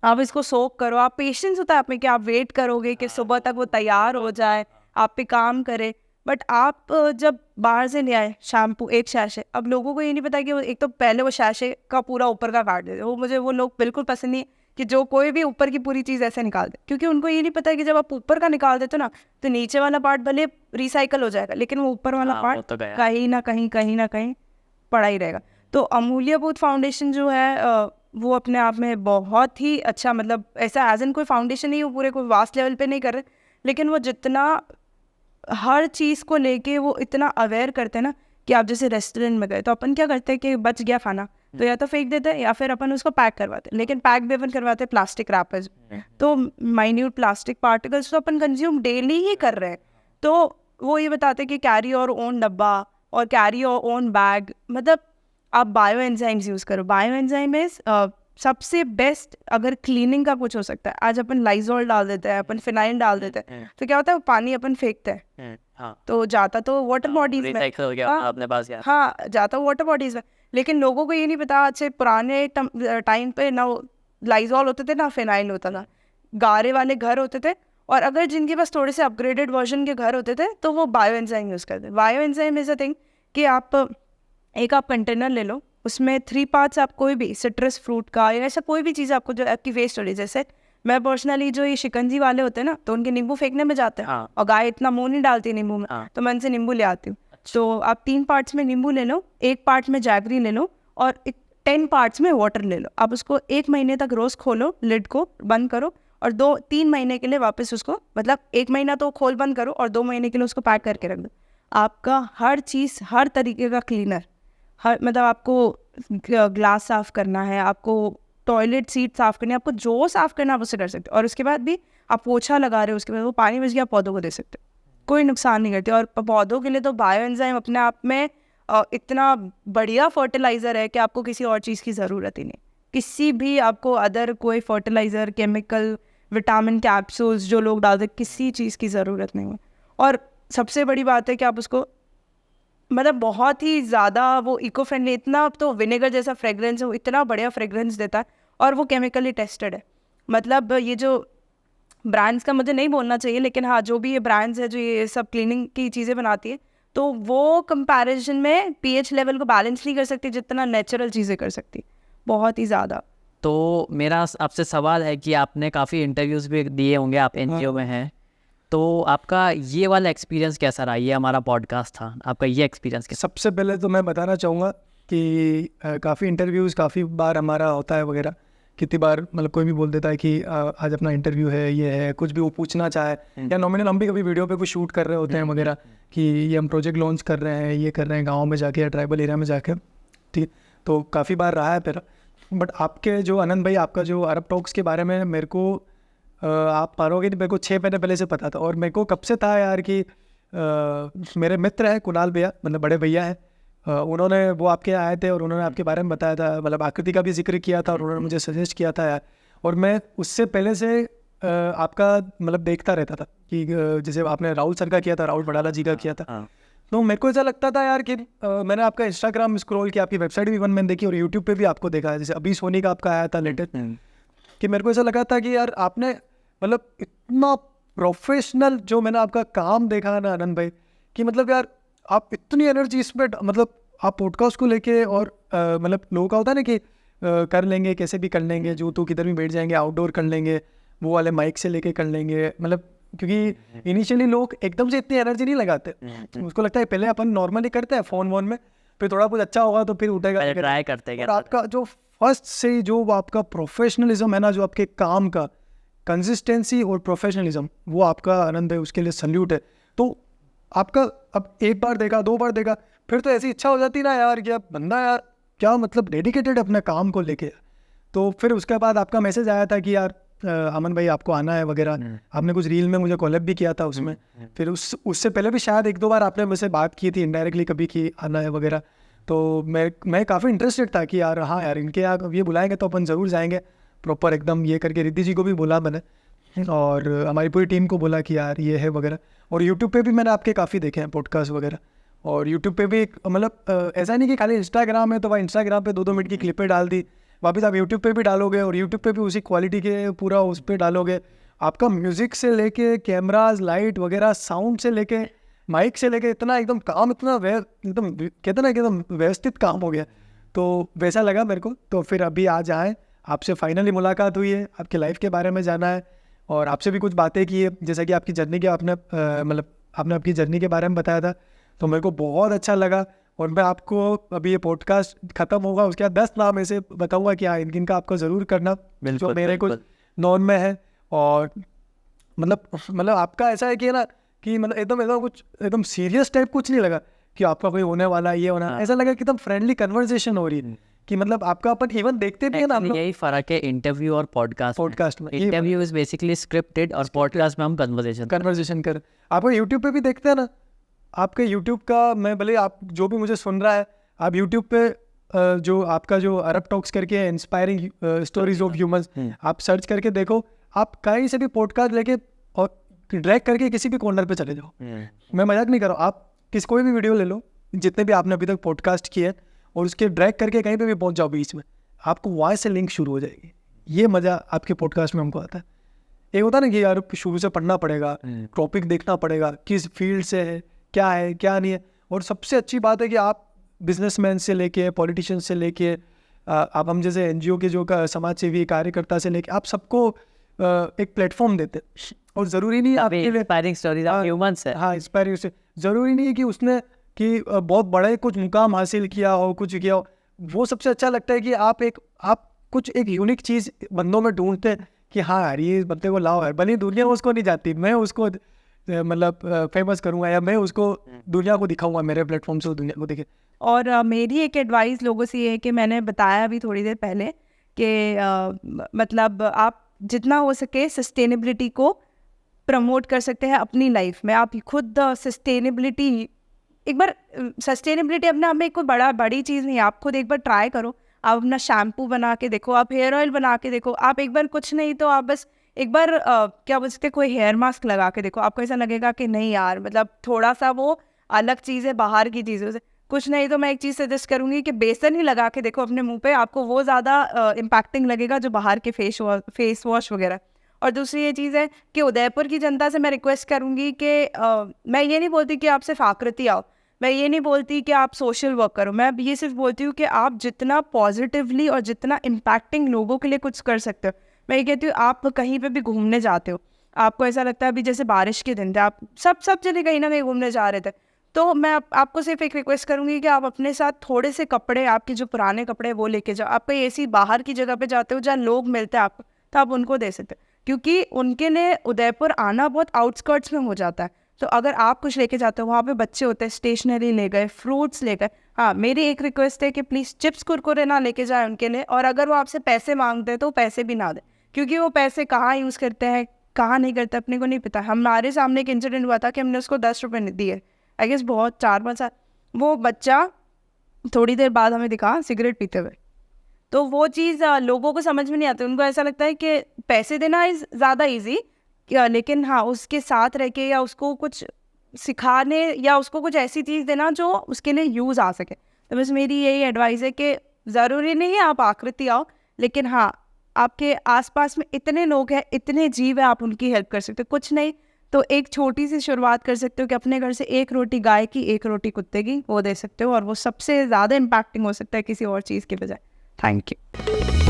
आप इसको सोक करो, आप पेशेंस होता है आप में कि आप वेट करोगे कि सुबह तक वो तैयार हो जाए, आप पे काम करे। बट आप जब बाहर से ले आए शैम्पू एक शैशे, अब लोगों को ये नहीं पता कि एक तो पहले वो शैशे का पूरा ऊपर का काट देते, वो लोग बिल्कुल पसंद नहीं कि जो कोई भी ऊपर की पूरी चीज़ ऐसे निकाल दे, क्योंकि उनको ये नहीं पता है कि जब आप ऊपर का निकाल देते हो ना तो नीचे वाला पार्ट भले रिसाइकल हो जाएगा, लेकिन वो ऊपर वाला पार्ट तो कहीं ना कहीं पड़ा ही रहेगा। तो अमूल्य बुद्ध फाउंडेशन जो है वो अपने आप में बहुत ही अच्छा, मतलब ऐसा एज एन कोई फाउंडेशन नहीं, वो पूरे कोई वास्ट लेवल पे नहीं कर रहे, लेकिन वो जितना हर चीज़ को लेके वो इतना अवेयर करते हैं ना कि आप जैसे रेस्टोरेंट में गए तो अपन क्या करते हैं कि बच गया खाना तो या तो फेंक देते हैं या फिर अपन उसको पैक करवाते हैं, लेकिन पैक भी अपन करवाते हैं प्लास्टिक रैपर्स, तो माइन्यूट प्लास्टिक पार्टिकल्स तो अपन कंज्यूम डेली ही कर रहे हैं। तो वो ये बताते हैं कि कैरी योर ओन डब्बा और कैरी योर ओन बैग, मतलब आप बायो एंजाइम्स यूज़ करो। बायो एंजाइम इज सबसे बेस्ट अगर क्लीनिंग का कुछ हो सकता है। आज अपन लाइजोल डाल देते हैं, अपन फिनाइल डाल देते हैं, तो क्या होता है पानी अपन फेंकते हैं, तो जाता तो वाटर बॉडीज में, अपने पास हाँ जाता वाटर बॉडीज में। लेकिन लोगों को ये नहीं पता, अच्छे पुराने टाइम पे ना लाइजोल होते थे ना फिनाइल होता था, गारे वाले घर होते थे, और अगर जिनके पास थोड़े से अपग्रेडेड वर्जन के घर होते थे तो वो बायो एंजाइम यूज़ करते। Bio enzyme is a thing कि आप कंटेनर ले लो, उसमें 3 पार्ट्स आप कोई भी सिट्रस फ्रूट का या ऐसा कोई भी चीज़ आपको जो आपकी वेस्ट हो रही है, जैसे मैं पर्सनली जो ये शिकंजी वाले होते हैं ना तो उनके नींबू फेंकने में जाते हैं, और गाय इतना मुँह नहीं डालती नींबू में, तो मैं उनसे नींबू ले आती हूँ। तो आप 3 पार्ट्स में नींबू ले लो, 1 पार्ट में जैगरी ले लो, और 10 पार्ट्स में वाटर ले लो, आप उसको 1 महीने तक रोज़ खोलो, लिड को बंद करो और 2-3 महीने के लिए वापस उसको, मतलब 1 महीना तो खोल बंद करो और 2 महीने के लिए उसको पैक करके रख दो। आपका हर चीज़, हर तरीके का क्लीनर, हर मतलब आपको ग्लास साफ़ करना है, आपको टॉयलेट सीट साफ़ करनी है, आपको जो साफ़ करना है आप उससे कर सकते हो। और उसके बाद भी आप पोछा लगा रहे हो, उसके बाद वो पानी बच गया, आप पौधों को दे सकते हो, कोई नुकसान नहीं करती। और पौधों के लिए तो बायो एंजाइम अपने आप में इतना बढ़िया फर्टिलाइज़र है कि आपको किसी और चीज़ की ज़रूरत ही नहीं। किसी भी आपको अदर कोई फर्टिलाइज़र, केमिकल, विटामिन कैप्सूल्स जो लोग डालते, किसी चीज़ की ज़रूरत नहीं है। और सबसे बड़ी बात है कि आप उसको मतलब बहुत ही ज़्यादा वो इको फ्रेंडली, इतना तो विनेगर जैसा फ्रेगरेंस है, वो इतना बढ़िया फ्रेगरेंस देता है और वो केमिकली टेस्टेड है। मतलब ये जो ब्रांड्स का मुझे नहीं बोलना चाहिए, लेकिन हाँ जो भी ये ब्रांड्स है जो ये सब क्लीनिंग की चीज़ें बनाती है, तो वो कंपैरिजन में पीएच लेवल को बैलेंस नहीं कर सकती जितना नेचुरल चीज़ें कर सकती, बहुत ही ज़्यादा। तो मेरा आपसे सवाल है कि आपने काफ़ी इंटरव्यूज़ भी दिए होंगे, आप एनजीओ में हैं, तो आपका ये वाला एक्सपीरियंस कैसा रहा? ये हमारा पॉडकास्ट था, आपका ये एक्सपीरियंस कैसा? सबसे पहले तो मैं बताना चाहूँगा कि काफ़ी इंटरव्यूज़ काफ़ी बार हमारा होता है वगैरह, कितनी बार मतलब कोई भी बोल देता है कि आज अपना इंटरव्यू है, ये है, कुछ भी वो पूछना चाहे, या नॉमिनल हम भी कभी वीडियो पे कुछ शूट कर रहे होते हैं वगैरह कि ये हम प्रोजेक्ट लॉन्च कर रहे हैं, ये कर रहे हैं गाँव में जाके या ट्राइबल एरिया में जाके, ठीक। तो काफ़ी बार रहा है मेरा। बट आपके जो आनंद भाई, आपका जो अरब टॉक्स के बारे में मेरे को आप पारोगे नहीं, मेरे को 6 महीने पहले से पता था। और मेरे को कब से था यार कि मेरे मित्र हैं कुणाल भैया, मतलब बड़े भैया हैं, उन्होंने वो आपके यहाँ आए थे और उन्होंने आपके बारे में बताया था, मतलब आकृति का भी जिक्र किया था और उन्होंने मुझे सजेस्ट किया था यार। और मैं उससे पहले से आपका मतलब देखता रहता था कि जैसे आपने राहुल सर का किया था, राहुल बड़ाला जी का किया था, तो मेरे को ऐसा लगता था यार कि मैंने आपका इंस्टाग्राम स्क्रॉल किया, आपकी वेबसाइट भी मैंने देखी और यूट्यूब पे भी आपको देखा है, जैसे अभी सोनी का आपका आया था लेटेस्ट, कि मेरे को ऐसा लगा था कि यार आपने मतलब इतना प्रोफेशनल जो मैंने आपका काम देखा ना आनंद भाई, कि मतलब यार आप इतनी एनर्जी इसमें, मतलब आप पॉडकास्ट को लेके और मतलब लोगों का होता है ना कि कर लेंगे, कैसे भी कर लेंगे, जो तो किधर भी बैठ जाएंगे, आउटडोर कर लेंगे, वो वाले माइक से लेके कर लेंगे, मतलब क्योंकि इनिशियली लोग एकदम से इतनी एनर्जी नहीं लगाते, उसको लगता है पहले अपन नॉर्मली करते हैं फ़ोन वोन में, फिर थोड़ा कुछ अच्छा होगा तो फिर उठेगा, ट्राई करते हैं। और आपका जो फर्स्ट से जो आपका प्रोफेशनलिज्म है ना, जो आपके काम का कंसिस्टेंसी और प्रोफेशनलिज्म, वो आपका आनंद है, उसके लिए सल्यूट है। तो आपका अब एक बार देखा, 2 बार देखा, फिर तो ऐसी इच्छा हो जाती ना यार कि अब बंदा यार क्या मतलब डेडिकेटेड अपने काम को लेके। तो फिर उसके बाद आपका मैसेज आया था कि यार अमन भाई आपको आना है वगैरह, आपने कुछ रील में मुझे कॉलेब भी किया था उसमें, फिर उससे पहले भी शायद 1-2 बार आपने मुझसे बात की थी इनडायरेक्टली कभी कि आना है वगैरह। तो मैं काफ़ी इंटरेस्टेड था कि यार हाँ यार इनके यहाँ ये बुलाएंगे तो अपन ज़रूर जाएंगे प्रॉपर एकदम ये करके। रिद्धि जी को भी बोला मैंने और हमारी पूरी टीम को बोला कि यार ये है वगैरह। और यूट्यूब पे भी मैंने आपके काफ़ी देखे हैं पॉडकास्ट वगैरह, और यूट्यूब पे भी मतलब ऐसा नहीं कि खाली इंस्टाग्राम है तो वह इंस्टाग्राम पे 2-2 मिनट की क्लिपें डाल दी, वापस आप यूट्यूब पे भी डालोगे और यूट्यूब पे भी उसी क्वालिटी के पूरा उस पर डालोगे। आपका म्यूज़िक से लेके कैमराज, लाइट वगैरह, साउंड से लेके माइक से लेके इतना एकदम काम, इतना एकदम कहते ना कि एकदम व्यवस्थित काम हो गया, तो वैसा लगा मेरे को। तो फिर अभी आज आए, आपसे फाइनली मुलाकात हुई है, आपके लाइफ के बारे में जाना है और आपसे भी कुछ बातें की है, जैसा कि आपकी जर्नी के आपने मतलब आपने आपकी जर्नी के बारे में बताया था, तो मेरे को बहुत अच्छा लगा। और मैं आपको अभी ये पॉडकास्ट ख़त्म होगा उसके बाद 10 नाम ऐसे बताऊंगा कि हाँ इनका आपको ज़रूर करना, जो मेरे कुछ नॉन में है। और मतलब आपका ऐसा है कि ना कि मतलब एकदम कुछ एकदम सीरियस टाइप कुछ नहीं लगा कि आपका कोई होने वाला ये होना, ऐसा लगा कि एकदम फ्रेंडली कन्वर्सेशन हो रही है कि मतलब आपका अपन इवन देखते भी है ना। यही फ़र्क है इंटरव्यू और पॉडकास्ट में। इंटरव्यू इज बेसिकली स्क्रिप्टेड और पॉडकास्ट में हम कन्वर्सेशन कर। आपको यूट्यूब पे भी देखते हैं ना, आपके यूट्यूब का मैं भले आप जो भी मुझे सुन रहा है, आप यूट्यूब पे जो आपका जो अरब टॉक्स करके है इंस्पायरिंग स्टोरीज ऑफ ह्यूमंस, आप सर्च करके देखो, आप कहीं से भी पॉडकास्ट लेके और ड्रैग करके किसी भी कॉर्नर पे चले जाओ, मैं मजाक नहीं कर रहा हूँ, आप कोई भी वीडियो ले लो जितने भी आपने अभी तक पॉडकास्ट किए हैं और उसके ड्रैग करके कहीं पे भी पहुंच जाओ, बीच में आपको वहाँ से लिंक शुरू हो जाएगी। ये मज़ा आपके पॉडकास्ट में हमको आता है। एक होता है ना कि यार शुरू से पढ़ना पड़ेगा, टॉपिक देखना पड़ेगा, किस फील्ड से है, क्या है क्या नहीं है। और सबसे अच्छी बात है कि आप बिजनेसमैन से लेके पॉलिटिशियन से लेके आप हम जैसे एनजीओ के जो समाज सेवी कार्यकर्ता से लेके आप सबको एक प्लेटफॉर्म देते हैं। और ज़रूरी नहीं आपके लिए इंस्पायरिंग स्टोरीज ऑफ ह्यूमंस है। हाँ, इंस्पायरिंग से ज़रूरी नहीं है कि उसने कि बहुत बड़े कुछ मुकाम हासिल किया हो, कुछ किया हो। वो सबसे अच्छा लगता है कि आप कुछ एक यूनिक चीज़ बंदों में ढूंढते हैं कि हाँ यार ये बंदे को लाओ यार, भले दुनिया उसको नहीं जाती, मैं उसको मतलब फेमस करूँगा या मैं उसको दुनिया को दिखाऊंगा, मेरे प्लेटफॉर्म से दुनिया को दिखे। और मेरी एक एडवाइस लोगों से ये है कि मैंने बताया अभी थोड़ी देर पहले कि मतलब आप जितना हो सके सस्टेनेबिलिटी को प्रमोट कर सकते हैं अपनी लाइफ में। आप खुद सस्टेनेबिलिटी एक बार सस्टेनेबिलिटी अपने आप में कोई बड़ी चीज़ नहीं है, आप खुद एक बार ट्राई करो। आप अपना शैम्पू बना के देखो, आप हेयर ऑयल बना के देखो, आप एक बार कुछ नहीं तो आप बस एक बार क्या बोल सकते कोई हेयर मास्क लगा के देखो, आपको ऐसा लगेगा कि नहीं यार मतलब थोड़ा सा वो अलग चीज़ है बाहर की चीज़ों से। कुछ नहीं तो मैं एक चीज़ सजेस्ट करूँगी कि बेसन ही लगा के देखो अपने मुंह पे, आपको वो ज़्यादा इम्पैक्टिंग लगेगा जो बाहर के फेस वॉश वगैरह। और दूसरी ये चीज़ है कि उदयपुर की जनता से मैं रिक्वेस्ट करूँगी कि मैं ये नहीं बोलती कि आप सिर्फ आकृति आओ, मैं ये नहीं बोलती कि आप सोशल वर्क करो, मैं ये सिर्फ बोलती हूँ कि आप जितना पॉजिटिवली और जितना इम्पैक्टिंग लोगों के लिए कुछ कर सकते हो। मैं ये कहती हूँ आप कहीं पे भी घूमने जाते हो, आपको ऐसा लगता है अभी जैसे बारिश के दिन थे, आप सब जने कहीं ना कहीं घूमने जा रहे थे, तो मैं आपको सिर्फ एक रिक्वेस्ट करूँगी कि आप अपने साथ थोड़े से कपड़े, आपके जो पुराने कपड़े वो लेके जाओ। आप कहीं ऐसी बाहर की जगह पे जाते हो जहाँ लोग मिलते हैं आपको, तो आप उनको दे सकते हो, क्योंकि उनके लिए उदयपुर आना बहुत आउटस्कर्ट्स में हो जाता है। तो अगर आप कुछ लेके जाते हो, वहाँ पे बच्चे होते हैं, स्टेशनरी ले गए, फ्रूट्स ले गए। हाँ, मेरी एक रिक्वेस्ट है कि प्लीज़ चिप्स कुरकुरे ना लेके जाए उनके लिए, और अगर वो आपसे पैसे मांगते हैं तो पैसे भी ना दें, क्योंकि वो पैसे कहाँ यूज़ करते हैं कहाँ नहीं करते अपने को नहीं पता। हमारे सामने एक इंसिडेंट हुआ था कि हमने उसको 10 रुपये दिए, आई गेस बहुत 4-5 साल, वो बच्चा थोड़ी देर बाद हमें दिखा सिगरेट पीते हुए। तो वो चीज़ लोगों को समझ में नहीं आती, उनको ऐसा लगता है कि पैसे देना इज़ ज़्यादा ईजी, लेकिन हाँ उसके साथ रह के या उसको कुछ सिखाने या उसको कुछ ऐसी चीज़ देना जो उसके लिए यूज़ आ सके। तो बस मेरी यही एडवाइस है कि ज़रूरी नहीं है आप आकृति आओ, लेकिन हाँ आपके आसपास में इतने लोग हैं, इतने जीव हैं, आप उनकी हेल्प कर सकते हो। कुछ नहीं तो एक छोटी सी शुरुआत कर सकते हो कि अपने घर से एक रोटी गाय की, एक रोटी कुत्ते की, वो दे सकते हो, और वो सबसे ज़्यादा इम्पैक्टिंग हो सकता है किसी और चीज़ के बजाय। Thank you.